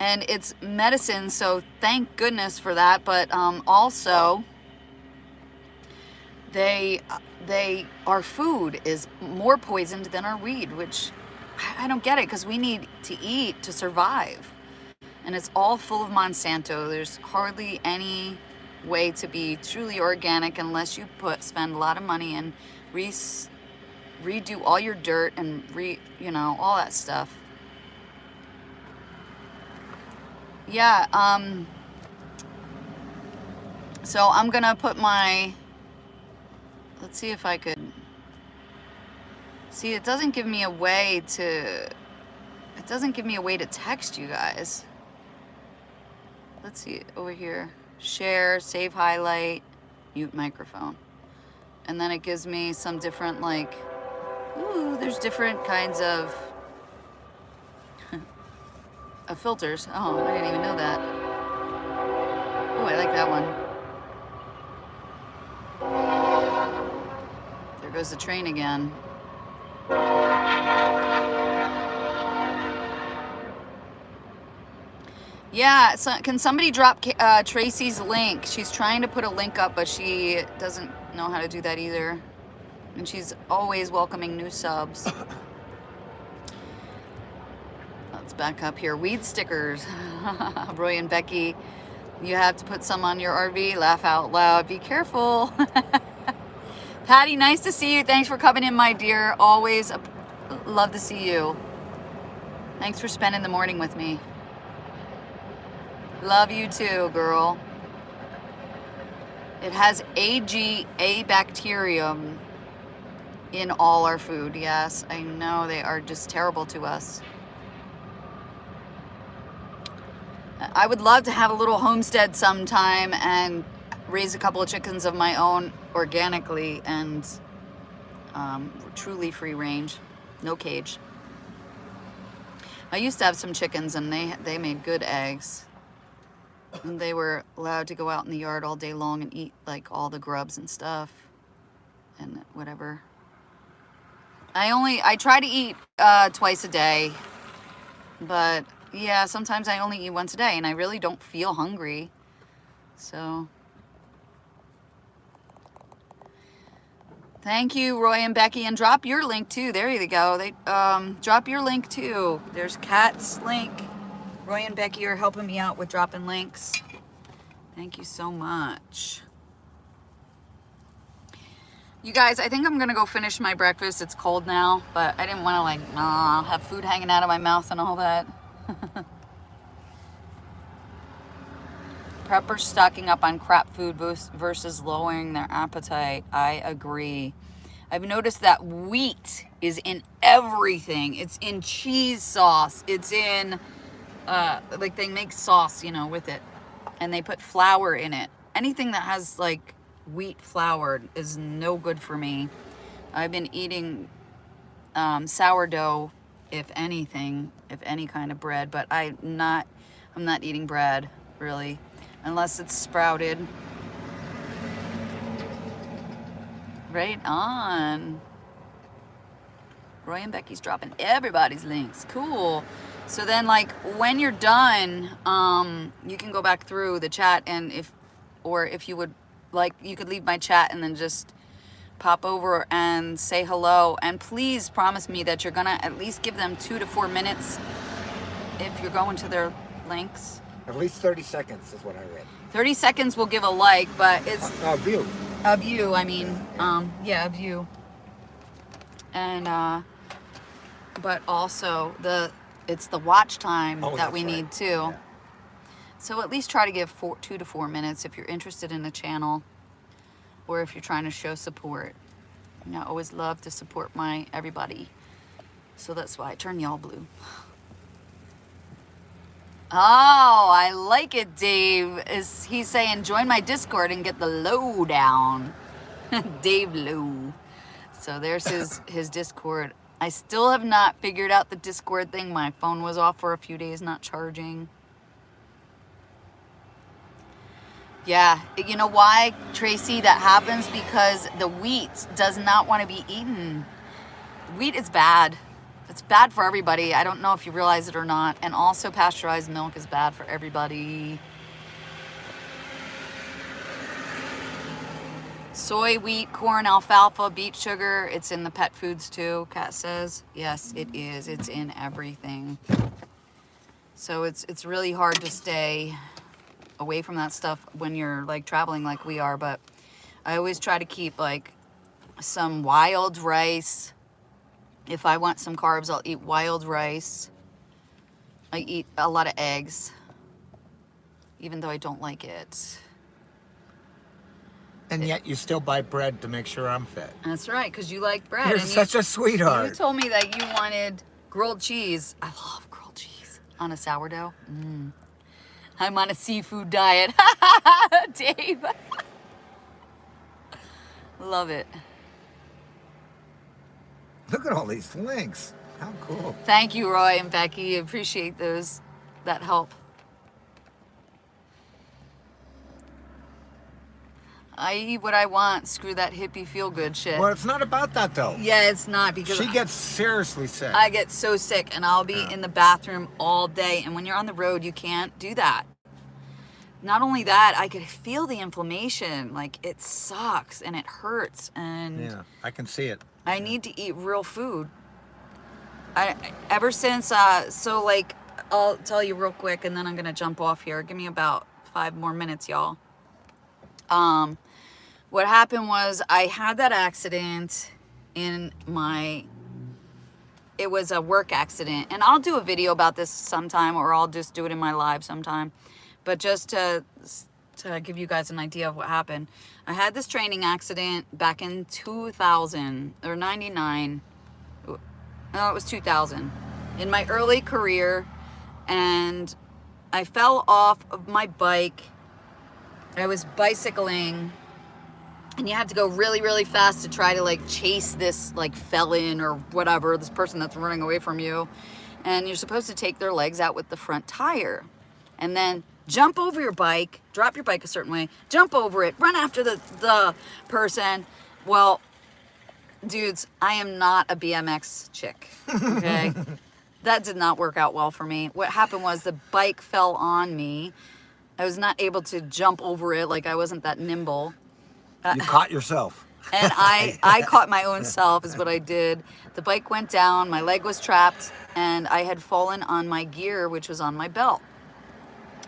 and it's medicine, so thank goodness for that. But also our food is more poisoned than our weed, which I don't get it, because we need to eat to survive, and it's all full of Monsanto. There's hardly any way to be truly organic unless you spend a lot of money and redo all your dirt and all that stuff. Yeah, so I'm gonna put let's see if I could see. It doesn't give me a way to text you guys. Let's see over here. Share, save highlight, mute microphone. And then it gives me some different, like, ooh, there's different kinds of filters. Oh, I didn't even know that. Oh, I like that one. There goes the train again. Yeah, so can somebody drop Tracy's link? She's trying to put a link up, but she doesn't know how to do that either. And she's always welcoming new subs. Let's back up here. Weed stickers. Roy and Becky, you have to put some on your RV. Laugh out loud. Be careful. Patty, nice to see you. Thanks for coming in, my dear. Always love to see you. Thanks for spending the morning with me. Love you too, girl. It has A bacterium in all our food. Yes, I know they are just terrible to us. I would love to have a little homestead sometime and raise a couple of chickens of my own organically and truly free range, no cage. I used to have some chickens and they made good eggs. And they were allowed to go out in the yard all day long and eat like all the grubs and stuff and whatever. I try to eat twice a day, but yeah, sometimes I only eat once a day and I really don't feel hungry. So thank you, Roy and Becky, and drop your link too. There you go. They drop your link too. There's Kat's link. Roy and Becky are helping me out with dropping links. Thank you so much. You guys, I think I'm gonna go finish my breakfast. It's cold now, but I didn't want to like have food hanging out of my mouth and all that. Preppers stocking up on crap food versus lowering their appetite. I agree. I've noticed that wheat is in everything. It's in cheese sauce. It's in, like they make sauce, you know, with it. And they put flour in it. Anything that has like wheat flour is no good for me. I've been eating sourdough, if anything, if any kind of bread, but I'm not eating bread, really. Unless it's sprouted. Right on. Roy and Becky's dropping everybody's links. Cool. So then, like, when you're done, you can go back through the chat, and if you would like, you could leave my chat and then just pop over and say hello. And please promise me that you're gonna at least give them 2 to 4 minutes if you're going to their links. At least 30 seconds is what I read. 30 seconds will give a like, but it's A view. a view. I mean, yeah, a view. And but also it's the watch time that we need too. Yeah. So at least try to give 2 to 4 minutes if you're interested in the channel, or if you're trying to show support. And I always love to support everybody. So that's why I turn y'all blue. Oh, I like it, Dave. He's saying join my Discord and get the lowdown. Dave Low. So there's his Discord. I still have not figured out the Discord thing. My phone was off for a few days, not charging. Yeah, you know why, Tracy, that happens? Because the wheat does not want to be eaten. Wheat is bad. It's bad for everybody. I don't know if you realize it or not. And also pasteurized milk is bad for everybody. Soy, wheat, corn, alfalfa, beet sugar. It's in the pet foods too, Kat says. Yes, it is. It's in everything. So it's really hard to stay away from that stuff when you're like traveling like we are. But I always try to keep like some wild rice. If I want some carbs, I'll eat wild rice. I eat a lot of eggs, even though I don't like it. And yet you still buy bread to make sure I'm fit. That's right, because you like bread. You're and such a sweetheart. You told me that you wanted grilled cheese. I love grilled cheese on a sourdough. I'm on a seafood diet. Dave. Love it. Look at all these links. How cool. Thank you, Roy and Becky. Appreciate that help. I eat what I want. Screw that hippie feel-good shit. Well, it's not about that, though. Yeah, it's not, because She gets seriously sick. I get so sick, and I'll be in the bathroom all day. And when you're on the road, you can't do that. Not only that, I could feel the inflammation. Like, it sucks and it hurts. And Yeah, I can see it. I need to eat real food. Ever since, so like, I'll tell you real quick, and then I'm gonna jump off here. Give me about 5 more minutes, y'all. What happened was I had that accident in it was a work accident, and I'll do a video about this sometime, or I'll just do it in my live sometime. But just to give you guys an idea of what happened, I had this training accident back in 2000 or 99. No, it was 2000, in my early career, and I fell off of my bike. I was bicycling, and you had to go really, really fast to try to like chase this like felon or whatever, this person that's running away from you. And you're supposed to take their legs out with the front tire, and then jump over your bike, drop your bike a certain way, jump over it, run after the person. Well, dudes, I am not a BMX chick, okay? That did not work out well for me. What happened was the bike fell on me. I was not able to jump over it, like I wasn't that nimble. You caught yourself. And I caught my own self is what I did. The bike went down, my leg was trapped, and I had fallen on my gear, which was on my belt.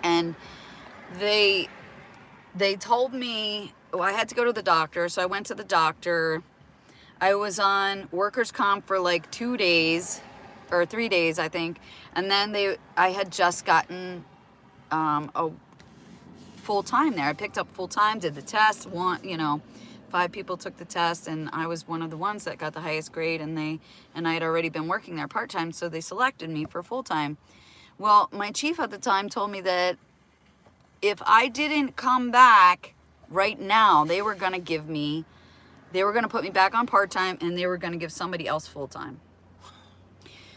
And they told me, oh, I had to go to the doctor, so I went to the doctor. I was on workers' comp for like 2 days, or 3 days, I think. And then I had just gotten a full-time there. I picked up full-time, did the test. 5 people took the test, and I was one of the ones that got the highest grade, and I had already been working there part-time, so they selected me for full-time. Well, my chief at the time told me that if I didn't come back right now, they were going to put me back on part-time, and they were going to give somebody else full-time.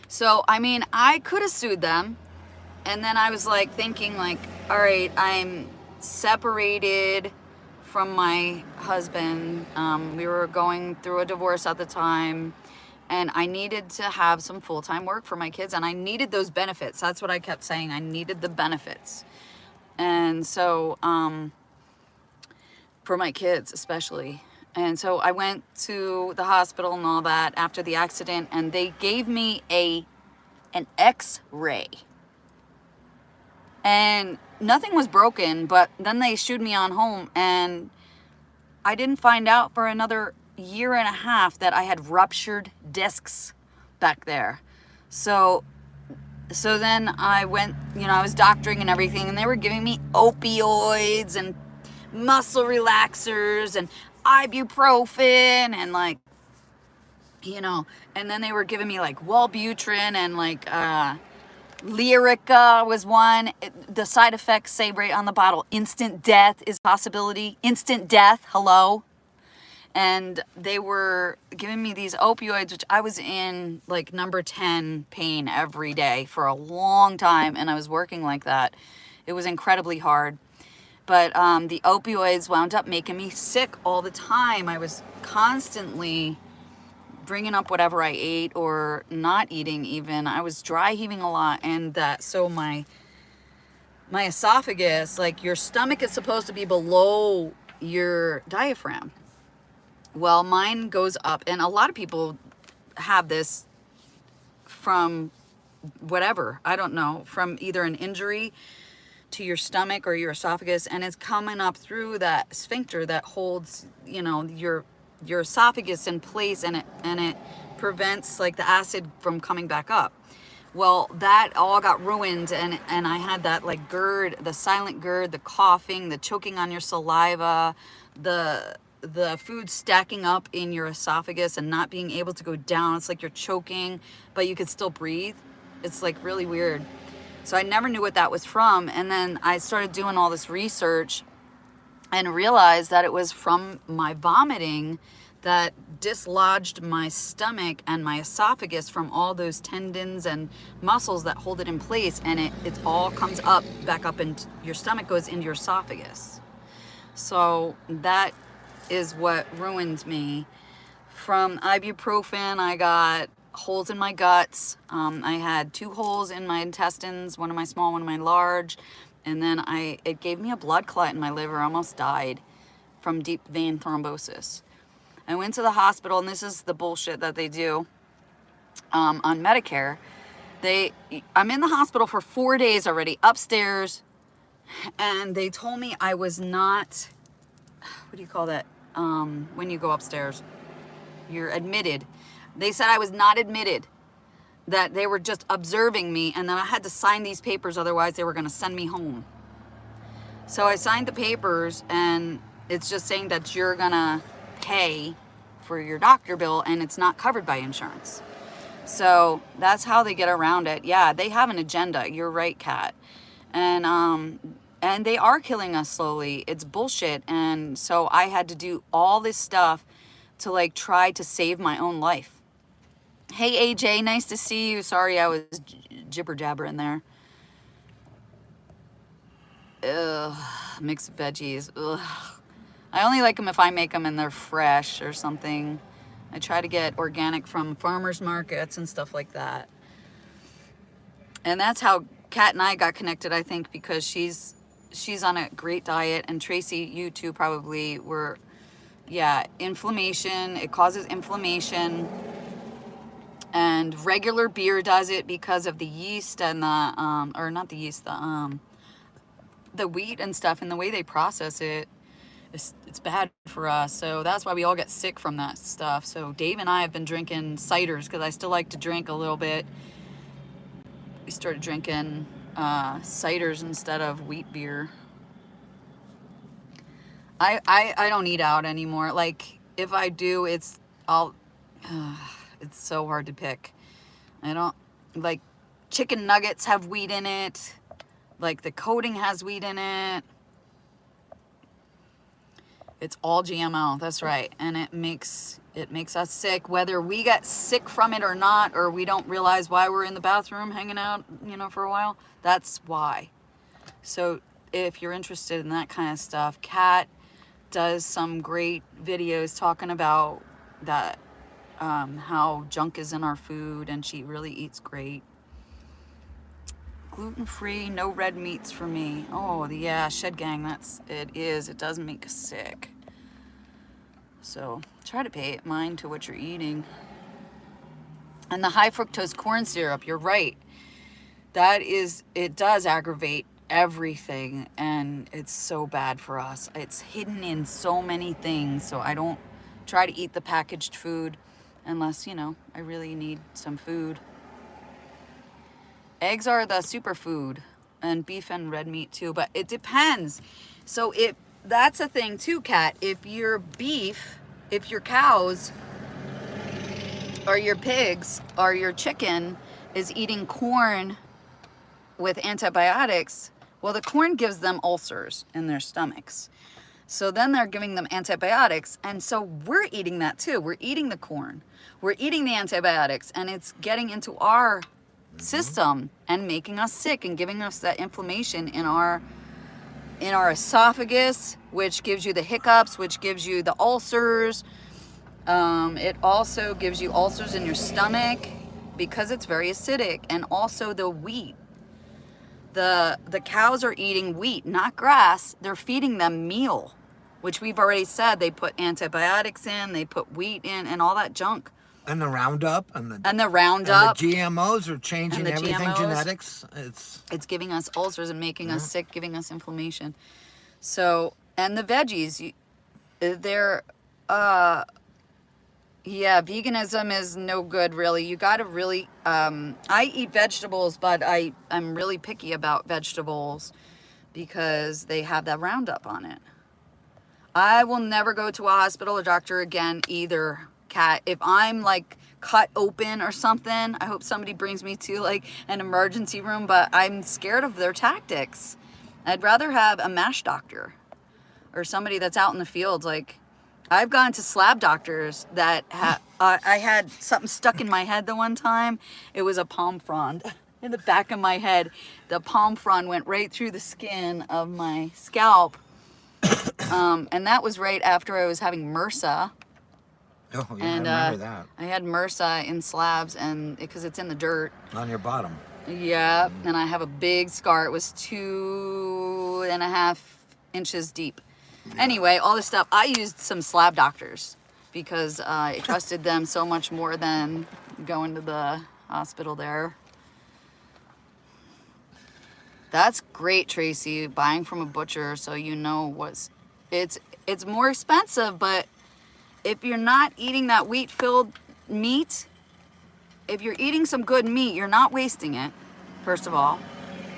So, I mean, I could have sued them. And then I was like thinking like, all right, I'm separated from my husband. We were going through a divorce at the time, and I needed to have some full-time work for my kids, and I needed those benefits. That's what I kept saying. I needed the benefits. And so, for my kids especially. And so I went to the hospital and all that after the accident, and they gave me an X-ray. And nothing was broken, but then they shooed me on home, and I didn't find out for another 1.5 years that I had ruptured discs back there. So then I went, I was doctoring and everything, and they were giving me opioids and muscle relaxers and ibuprofen and like, and then they were giving me like Wellbutrin and like Lyrica was one. The side effects say right on the bottle, instant death is a possibility. Instant death, hello. And they were giving me these opioids, which I was in like number 10 pain every day for a long time, and I was working like that. It was incredibly hard. But the opioids wound up making me sick all the time. I was constantly bringing up whatever I ate or not eating even. I was dry heaving a lot, and so my esophagus, like your stomach is supposed to be below your diaphragm. Well, mine goes up, and a lot of people have this from whatever, I don't know, from either an injury to your stomach or your esophagus, and it's coming up through that sphincter that holds, your esophagus in place, and it prevents like the acid from coming back up. Well, that all got ruined, and I had that like GERD, the silent GERD, the coughing, the choking on your saliva, the food stacking up in your esophagus and not being able to go down. It's like you're choking, but you could still breathe. It's like really weird. So I never knew what that was from. And then I started doing all this research and realized that it was from my vomiting that dislodged my stomach and my esophagus from all those tendons and muscles that hold it in place. And it all comes up, back up, and your stomach goes into your esophagus. So that is what ruined me. From ibuprofen, I got holes in my guts. I had 2 holes in my intestines, one of my small, one of my large. And then it gave me a blood clot in my liver. I almost died from deep vein thrombosis. I went to the hospital, and this is the bullshit that they do on Medicare. I'm in the hospital for 4 days already, upstairs, and they told me I was not, what do you call that, when you go upstairs? You're admitted. They said I was not admitted, that they were just observing me, and then I had to sign these papers, otherwise they were going to send me home. So I signed the papers, and it's just saying that you're going to pay for your doctor bill, and it's not covered by insurance. So that's how they get around it. Yeah, they have an agenda. You're right, Kat. And they are killing us slowly. It's bullshit. And so I had to do all this stuff to like try to save my own life. Hey AJ, nice to see you. Sorry I was jibber jabbering there. Ugh, mixed veggies. Ugh. I only like them if I make them and they're fresh or something. I try to get organic from farmers markets and stuff like that. And that's how Kat and I got connected, I think, because she's on a great diet, and Tracy, you too probably were. Yeah, inflammation, it causes inflammation, and regular beer does it because of the yeast and the or not the yeast, the wheat and stuff, and the way they process it. It's bad for us, so that's why we all get sick from that stuff. So Dave and I have been drinking ciders because I still like to drink a little bit. We started drinking ciders instead of wheat beer. I don't eat out anymore. Like if I do, it's so hard to pick. I don't like chicken nuggets have wheat in it. Like the coating has wheat in it. It's all GMO, that's right. And it makes us sick, whether we get sick from it or not, or we don't realize why we're in the bathroom hanging out, for a while. That's why. So if you're interested in that kind of stuff, Kat does some great videos talking about that, how junk is in our food, and she really eats great. Gluten-free, no red meats for me. Oh, yeah, Shed Gang, it does make us sick. So try to pay mind to what you're eating. And the high fructose corn syrup, you're right. It does aggravate everything, and it's so bad for us. It's hidden in so many things, so I don't try to eat the packaged food unless, I really need some food. Eggs are the superfood, and beef and red meat too, but it depends. So that's a thing too, Kat. If your cows or your pigs or your chicken is eating corn with antibiotics, well, the corn gives them ulcers in their stomachs. So then they're giving them antibiotics, and so we're eating that too. We're eating the corn. We're eating the antibiotics, and it's getting into our system and making us sick and giving us that inflammation in our esophagus, which gives you the hiccups, which gives you the ulcers. It also gives you ulcers in your stomach because it's very acidic. And also the wheat. The cows are eating wheat, not grass. They're feeding them meal, which we've already said they put antibiotics in, they put wheat in, and all that junk. And the Roundup and the GMOs are changing everything. GMOs, genetics. It's giving us ulcers and making us sick, giving us inflammation. So, and the veggies, they're veganism is no good, really. You got to really, I eat vegetables, but I'm really picky about vegetables because they have that Roundup on it. I will never go to a hospital or doctor again either, Kat. If I'm like cut open or something, I hope somebody brings me to like an emergency room, but I'm scared of their tactics. I'd rather have a MASH doctor or somebody that's out in the field. Like, I've gone to slab doctors that I had something stuck in my head the one time. It was a palm frond in the back of my head. The palm frond went right through the skin of my scalp, And that was right after I was having MRSA. Oh, yeah, And I remember that. I had MRSA in slabs, and because it's in the dirt. On your bottom. Yeah, and I have a big scar. It was 2.5 inches deep. Anyway, all this stuff. I used some slab doctors because I trusted them so much more than going to the hospital there. That's great, Tracy. Buying from a butcher, so you know what's. It's more expensive, but if you're not eating that wheat-filled meat, if you're eating some good meat, you're not wasting it. First of all,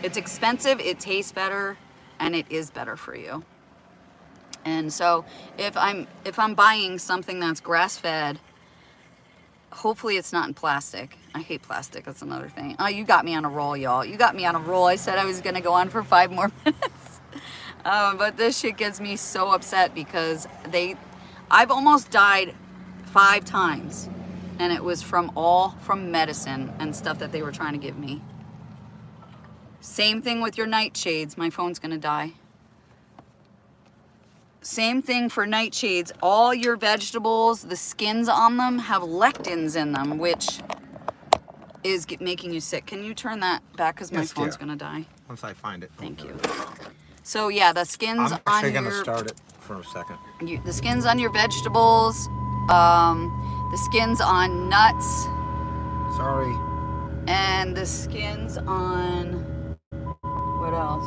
it's expensive. It tastes better, and it is better for you. And so, if I'm buying something that's grass-fed, hopefully it's not in plastic. I hate plastic. That's another thing. Oh, you got me on a roll, y'all. You got me on a roll. I said I was gonna go on for 5 more minutes, but this shit gets me so upset because I've almost died 5 times, and it was from medicine and stuff that they were trying to give me. Same thing with your nightshades. My phone's gonna die. Same thing for nightshades. All your vegetables, the skins on them have lectins in them, which is making you sick. Can you turn that back because my phone's gonna die? Once I find it. Thank you. So yeah, the skins I'm on actually your... gonna start it for a second. The skins on your vegetables, the skins on nuts, Sorry. and the skins on... what else?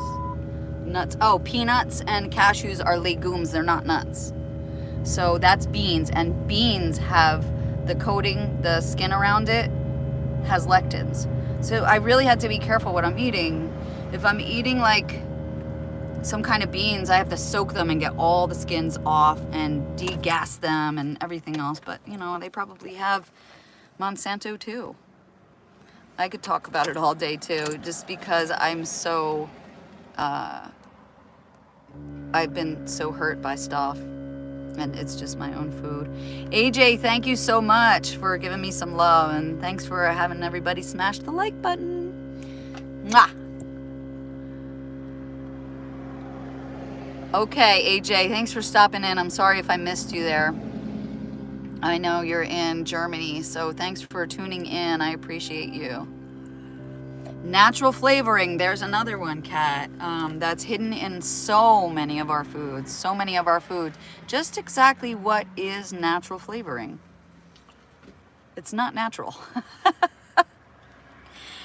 Nuts. Oh, peanuts and cashews are legumes. They're not nuts. So that's beans, and beans have the coating, the skin around it has lectins. So I really had to be careful what I'm eating. If I'm eating like some kind of beans, I have to soak them and get all the skins off and degas them and everything else. But you know, they probably have Monsanto too. I could talk about it all day too, just because I'm so I've been so hurt by stuff, and it's just my own food. AJ, thank you so much for giving me some love, and thanks for having everybody smash the like button. Mwah! Okay, AJ, thanks for stopping in. I'm sorry if I missed you there. I know you're in Germany, so thanks for tuning in. I appreciate you. Natural flavoring, there's another one, Kat, that's hidden in so many of our foods. So many of our foods. Just exactly what is natural flavoring? It's not natural.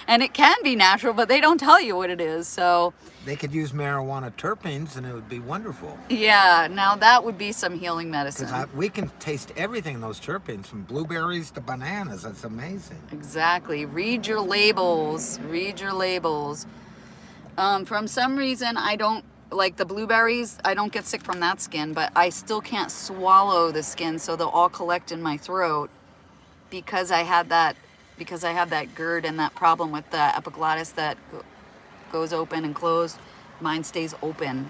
And it can be natural, but they don't tell you what it is, so... They could use marijuana terpenes and it would be wonderful. Yeah, now that would be some healing medicine. Because we can taste everything in those terpenes, from blueberries to bananas. That's amazing. Exactly. Read your labels. Read your labels. From some reason, I don't, like the blueberries, I don't get sick from that skin, but I still can't swallow the skin, so they'll all collect in my throat because I had that GERD and that problem with the epiglottis that goes open and closed. Mine stays open.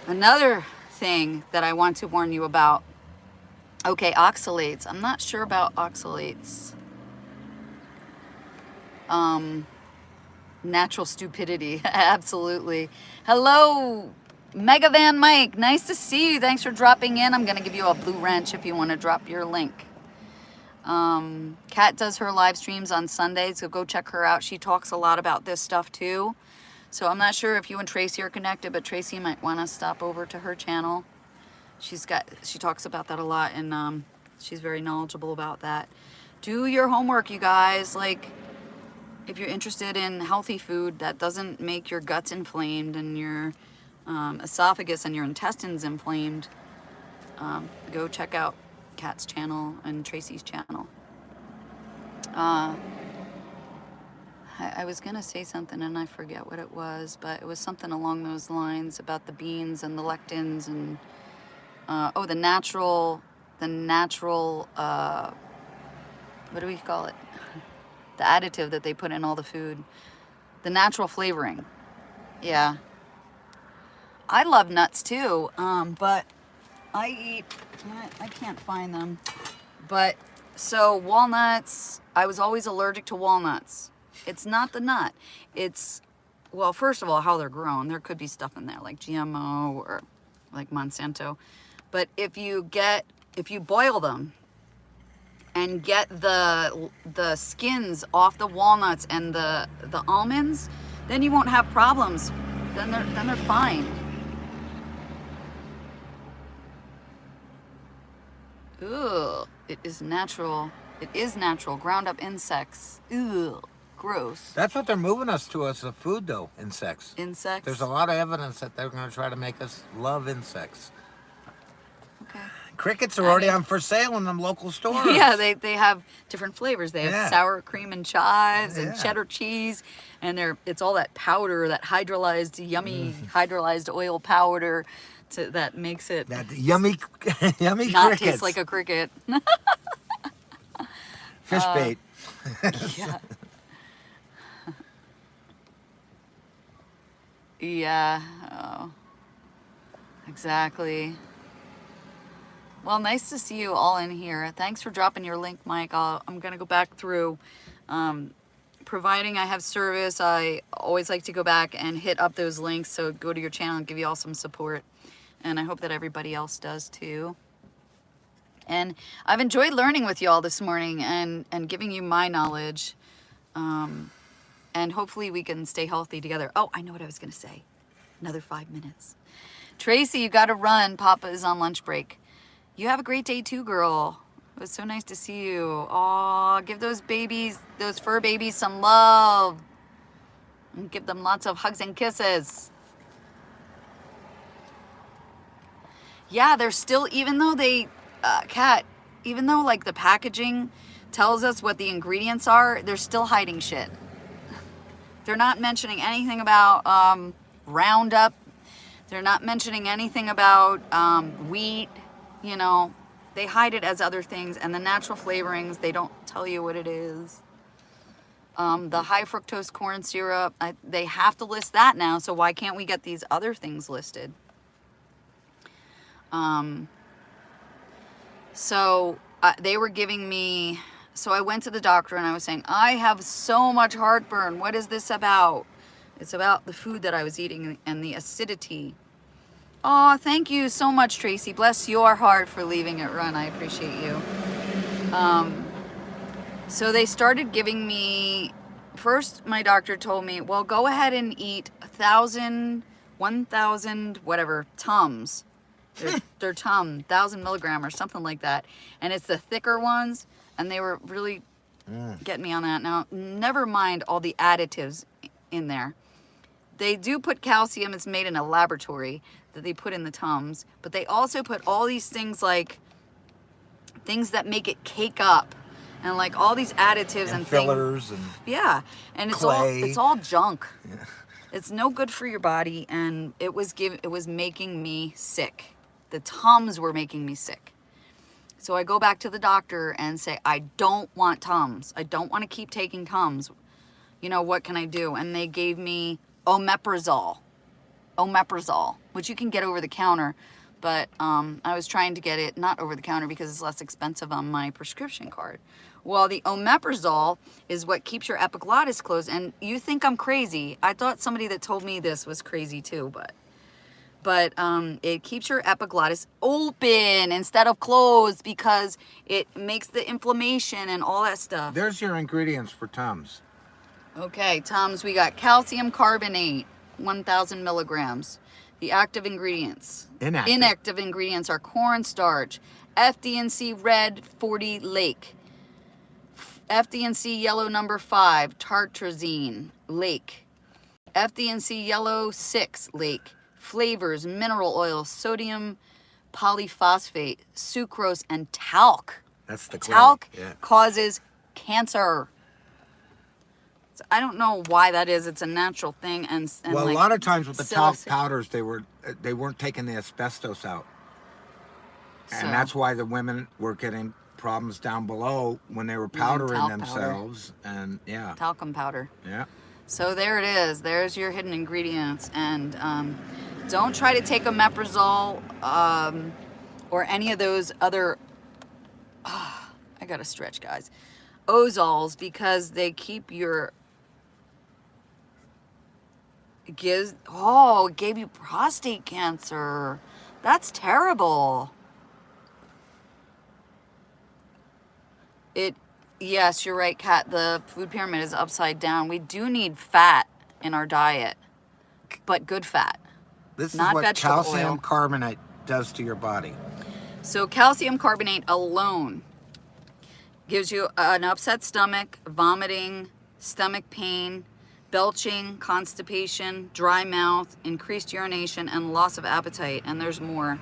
Another thing that I want to warn you about. Okay, oxalates. I'm not sure about oxalates. Natural stupidity. Absolutely. Hello, Mega Van Mike. Nice to see you. Thanks for dropping in. I'm going to give you a blue wrench if you want to drop your link. Kat does her live streams on Sundays, so go check her out. She talks a lot about this stuff too. So I'm not sure if you and Tracy are connected, but Tracy might want to stop over to her channel. She talks about that a lot, and she's very knowledgeable about that. Do your homework, you guys. Like, if you're interested in healthy food that doesn't make your guts inflamed and your esophagus and your intestines inflamed, go check out Kat's channel and Tracy's channel. I was gonna say something and I forget what it was, but it was something along those lines about the beans and the lectins and the natural what do we call it? The additive that they put in all the food. The natural flavoring. Yeah. I love nuts too, but I can't find them. But, so walnuts, I was always allergic to walnuts. It's not the nut. It's, well, first of all, how they're grown. There could be stuff in there like GMO or like Monsanto. But if you boil them and get the skins off the walnuts and the almonds, then you won't have problems. Then they're fine. Ooh, it is natural. It is natural. Ground up insects. Ooh, gross. That's what they're moving us to as a food, though, insects. Insects? There's a lot of evidence that they're going to try to make us love insects. Okay. Crickets are already on for sale in them local stores. Yeah, they have different flavors. They have sour cream and chives and Yeah. cheddar cheese, and it's all that powder, that yummy hydrolyzed oil powder that makes it That yummy not crickets. taste like a cricket. Fish bait. Yeah. Yeah. Oh. Exactly. Well, nice to see you all in here. Thanks for dropping your link, Mike. I'm going to go back through. Providing I have service, I always like to go back and hit up those links. So go to your channel and give you all some support. And I hope that everybody else does too. And I've enjoyed learning with you all this morning and giving you my knowledge. And hopefully we can stay healthy together. Oh, I know what I was going to say. Another 5 minutes. Tracy, you got to run. Papa is on lunch break. You have a great day too, girl. It was so nice to see you. Aw, give those fur babies some love. And give them lots of hugs and kisses. Yeah, they're still, even though even though like the packaging tells us what the ingredients are, they're still hiding shit. They're not mentioning anything about Roundup. They're not mentioning anything about wheat. You know, they hide it as other things, and the natural flavorings, they don't tell you what it is. The high fructose corn syrup, they have to list that now, so why can't we get these other things listed? So they were giving me, so I went to the doctor and I was saying, I have so much heartburn. What is this about? It's about the food that I was eating and the acidity. Oh, thank you so much, Tracy. Bless your heart for leaving it run. I appreciate you. So they started giving me, first my doctor told me, well, go ahead and eat 1,000, whatever, Tums. They're 1,000 milligram or something like that. And it's the thicker ones, and they were really getting me on that. Now, never mind all the additives in there. They do put calcium, it's made in a laboratory that they put in the Tums, but they also put all these things like things that make it cake up and like all these additives and fillers things. and Yeah, and clay. it's all junk. Yeah. It's no good for your body, and it was making me sick. The Tums were making me sick. So I go back to the doctor and say, I don't want Tums. I don't want to keep taking Tums. You know, what can I do? And they gave me omeprazole, which you can get over the counter, but I was trying to get it not over the counter because it's less expensive on my prescription card. Well, the omeprazole is what keeps your epiglottis closed, and you think I'm crazy. I thought somebody that told me this was crazy too, but it keeps your epiglottis open instead of closed because it makes the inflammation and all that stuff. There's your ingredients for Tums. Okay, Tums, we got calcium carbonate, 1,000 milligrams. The active ingredients. Inactive ingredients are cornstarch, FD&C red 40 lake, FD&C yellow number 5 tartrazine lake, FD&C yellow 6 lake, flavors, mineral oil, sodium polyphosphate, sucrose, and talc. That's the clay. Talc Yeah. causes cancer. So I don't know why that is. It's a natural thing, and Well, like, a lot of times with the talc silicate. powders, they weren't taking the asbestos out, and So- that's why the women were getting problems down below when they were powdering talc powder. themselves. And yeah, Talcum powder. yeah. So there it is. There's your hidden ingredients. And don't try to take omeprazole or any of those other, I gotta stretch, guys, ozols, because they keep your, it gave you prostate cancer. That's terrible. Yes, you're right, Kat. The food pyramid is upside down. We do need fat in our diet, but good fat, This is not what vegetable calcium oil. carbonate does to your body. So calcium carbonate alone gives you an upset stomach, vomiting, stomach pain, belching, constipation, dry mouth, increased urination, and loss of appetite. And there's more.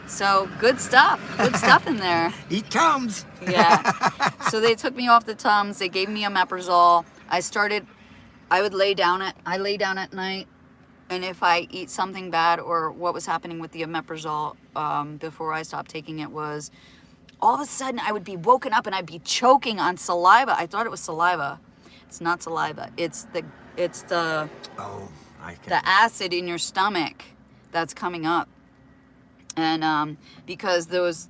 So good stuff. Good stuff in there. Eat Tums. Yeah. So they took me off the Tums. They gave me omeprazole. I lay down at night. And if I eat something bad, or what was happening with the omeprazole before I stopped taking it was, all of a sudden I would be woken up and I'd be choking on saliva. I thought it was saliva. It's not saliva. It's the Oh, I can. the acid in your stomach that's coming up. And because those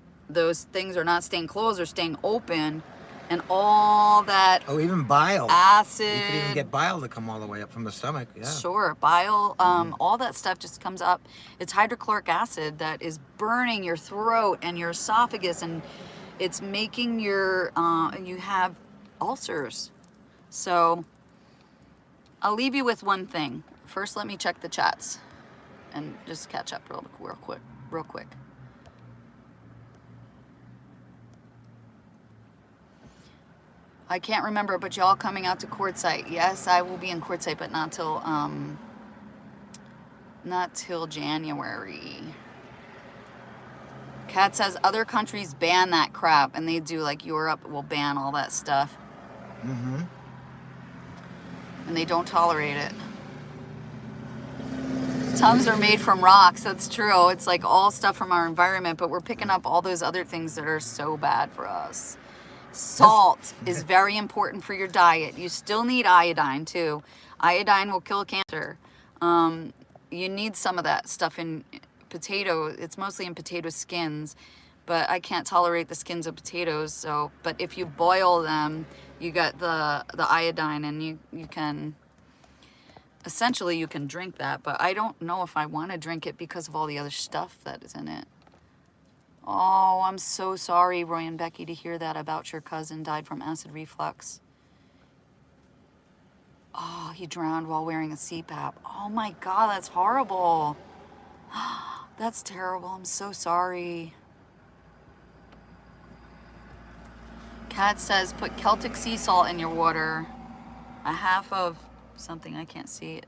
things are not staying closed, they're staying open, and all that Oh, even bile. acid. You could even get bile to come all the way up from the stomach. Yeah. Sure, bile, all that stuff just comes up. It's hydrochloric acid that is burning your throat and your esophagus, and it's making you have ulcers. So I'll leave you with one thing. First, let me check the chats and just catch up real quick. I can't remember, but y'all coming out to Quartzsite. Yes, I will be in Quartzsite, but not till January. Kat says other countries ban that crap, and they do, like Europe will ban all that stuff. Mm-hmm. And they don't tolerate it. Tums are made from rocks. That's true. It's like all stuff from our environment, but we're picking up all those other things that are so bad for us. Salt is very important for your diet. You still need iodine too. Iodine will kill cancer. You need some of that stuff in potato. It's mostly in potato skins, but I can't tolerate the skins of potatoes. So, but if you boil them, you get the iodine, and you can essentially you can drink that. But I don't know if I want to drink it because of all the other stuff that is in it. Oh, I'm so sorry, Roy and Becky, to hear that about your cousin died from acid reflux. Oh, he drowned while wearing a CPAP. Oh my God, that's horrible. That's terrible. I'm so sorry. Kat says, put Celtic sea salt in your water. A half of something, I can't see it.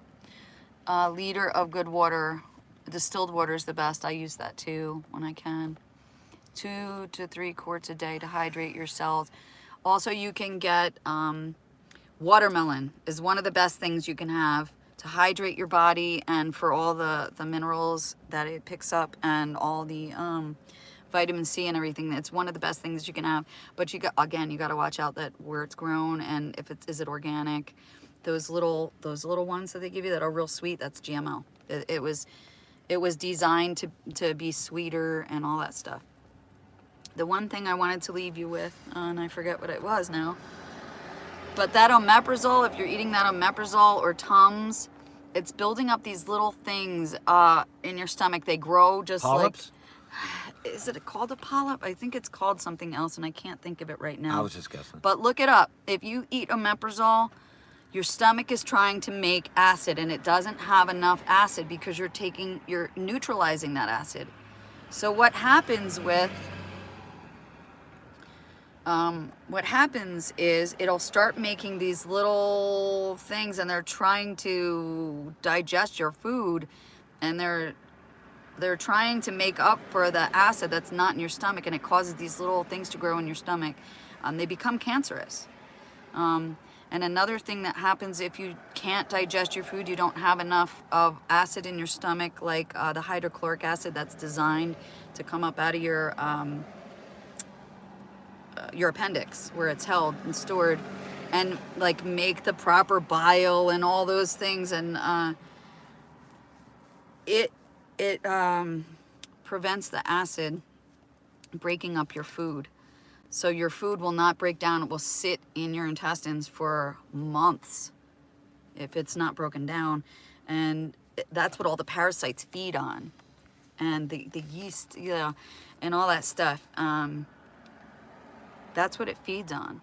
A liter of good water. Distilled water is the best. I use that too when I can. 2 to 3 quarts a day to hydrate your cells. Also, you can get watermelon is one of the best things you can have to hydrate your body, and for all the minerals that it picks up, and all the vitamin C and everything. It's one of the best things you can have. But you got to watch out that where it's grown, and if is it organic. Those little ones that they give you that are real sweet, that's GMO. It was designed to be sweeter and all that stuff. The one thing I wanted to leave you with, and I forget what it was now, but that omeprazole, if you're eating that omeprazole or Tums, it's building up these little things in your stomach. They grow just Polyps? like, is it called a polyp? I think it's called something else, and I can't think of it right now. I was just guessing. But look it up. If you eat omeprazole, your stomach is trying to make acid, and it doesn't have enough acid because you're neutralizing that acid. So what happens is it'll start making these little things, and they're trying to digest your food, and they're trying to make up for the acid that's not in your stomach, and it causes these little things to grow in your stomach. They become cancerous. And another thing that happens if you can't digest your food, you don't have enough of acid in your stomach, like the hydrochloric acid that's designed to come up out of your appendix, where it's held and stored, and like make the proper bile and all those things, and it prevents the acid breaking up your food. So your food will not break down. It will sit in your intestines for months if it's not broken down, and that's what all the parasites feed on. and the yeast, you know, and all that stuff. That's what it feeds on.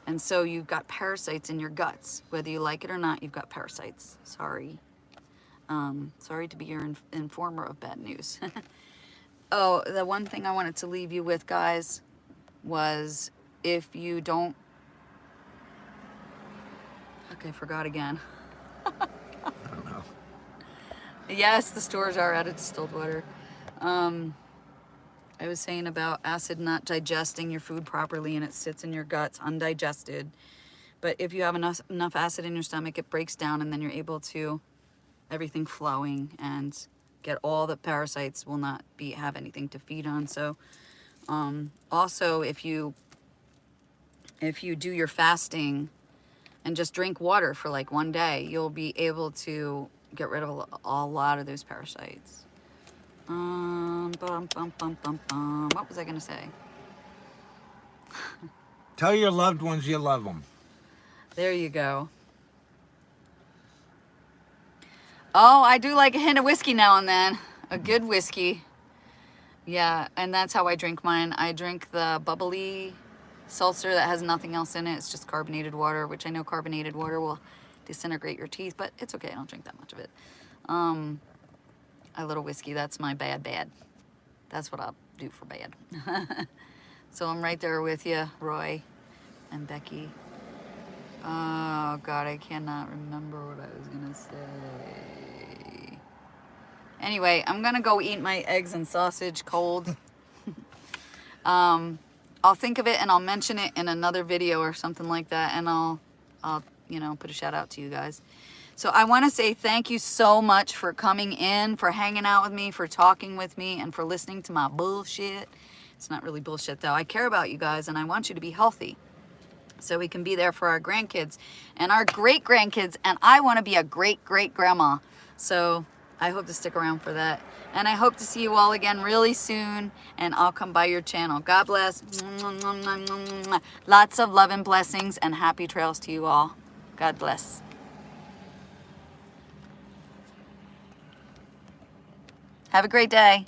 And so you've got parasites in your guts. Whether you like it or not, you've got parasites. Sorry. Sorry to be your informer of bad news. Oh, the one thing I wanted to leave you with, guys, was if you don't... Okay, I forgot again. I don't know. Yes, the stores are out of distilled water. I was saying about acid not digesting your food properly and it sits in your guts undigested. But if you have enough acid in your stomach, it breaks down and then you're able to, everything flowing, and get all the parasites will not have anything to feed on. So also if you do your fasting and just drink water for like one day, you'll be able to get rid of a lot of those parasites. What was I gonna say? Tell your loved ones you love them. There you go. Oh, I do like a hint of whiskey now and then. A good whiskey. Yeah, and that's how I drink mine. I drink the bubbly seltzer that has nothing else in it. It's just carbonated water, which I know carbonated water will disintegrate your teeth, but it's okay. I don't drink that much of it. A little whiskey, that's my bad. That's what I'll do for bad. So I'm right there with you, Roy and Becky. Oh, God, I cannot remember what I was going to say. Anyway, I'm going to go eat my eggs and sausage cold. I'll think of it and I'll mention it in another video or something like that, and I'll you know, put a shout out to you guys. So I want to say thank you so much for coming in, for hanging out with me, for talking with me, and for listening to my bullshit. It's not really bullshit, though. I care about you guys, and I want you to be healthy so we can be there for our grandkids and our great-grandkids, and I want to be a great-great-grandma. So I hope to stick around for that. And I hope to see you all again really soon, and I'll come by your channel. God bless. Lots of love and blessings, and happy trails to you all. God bless. Have a great day.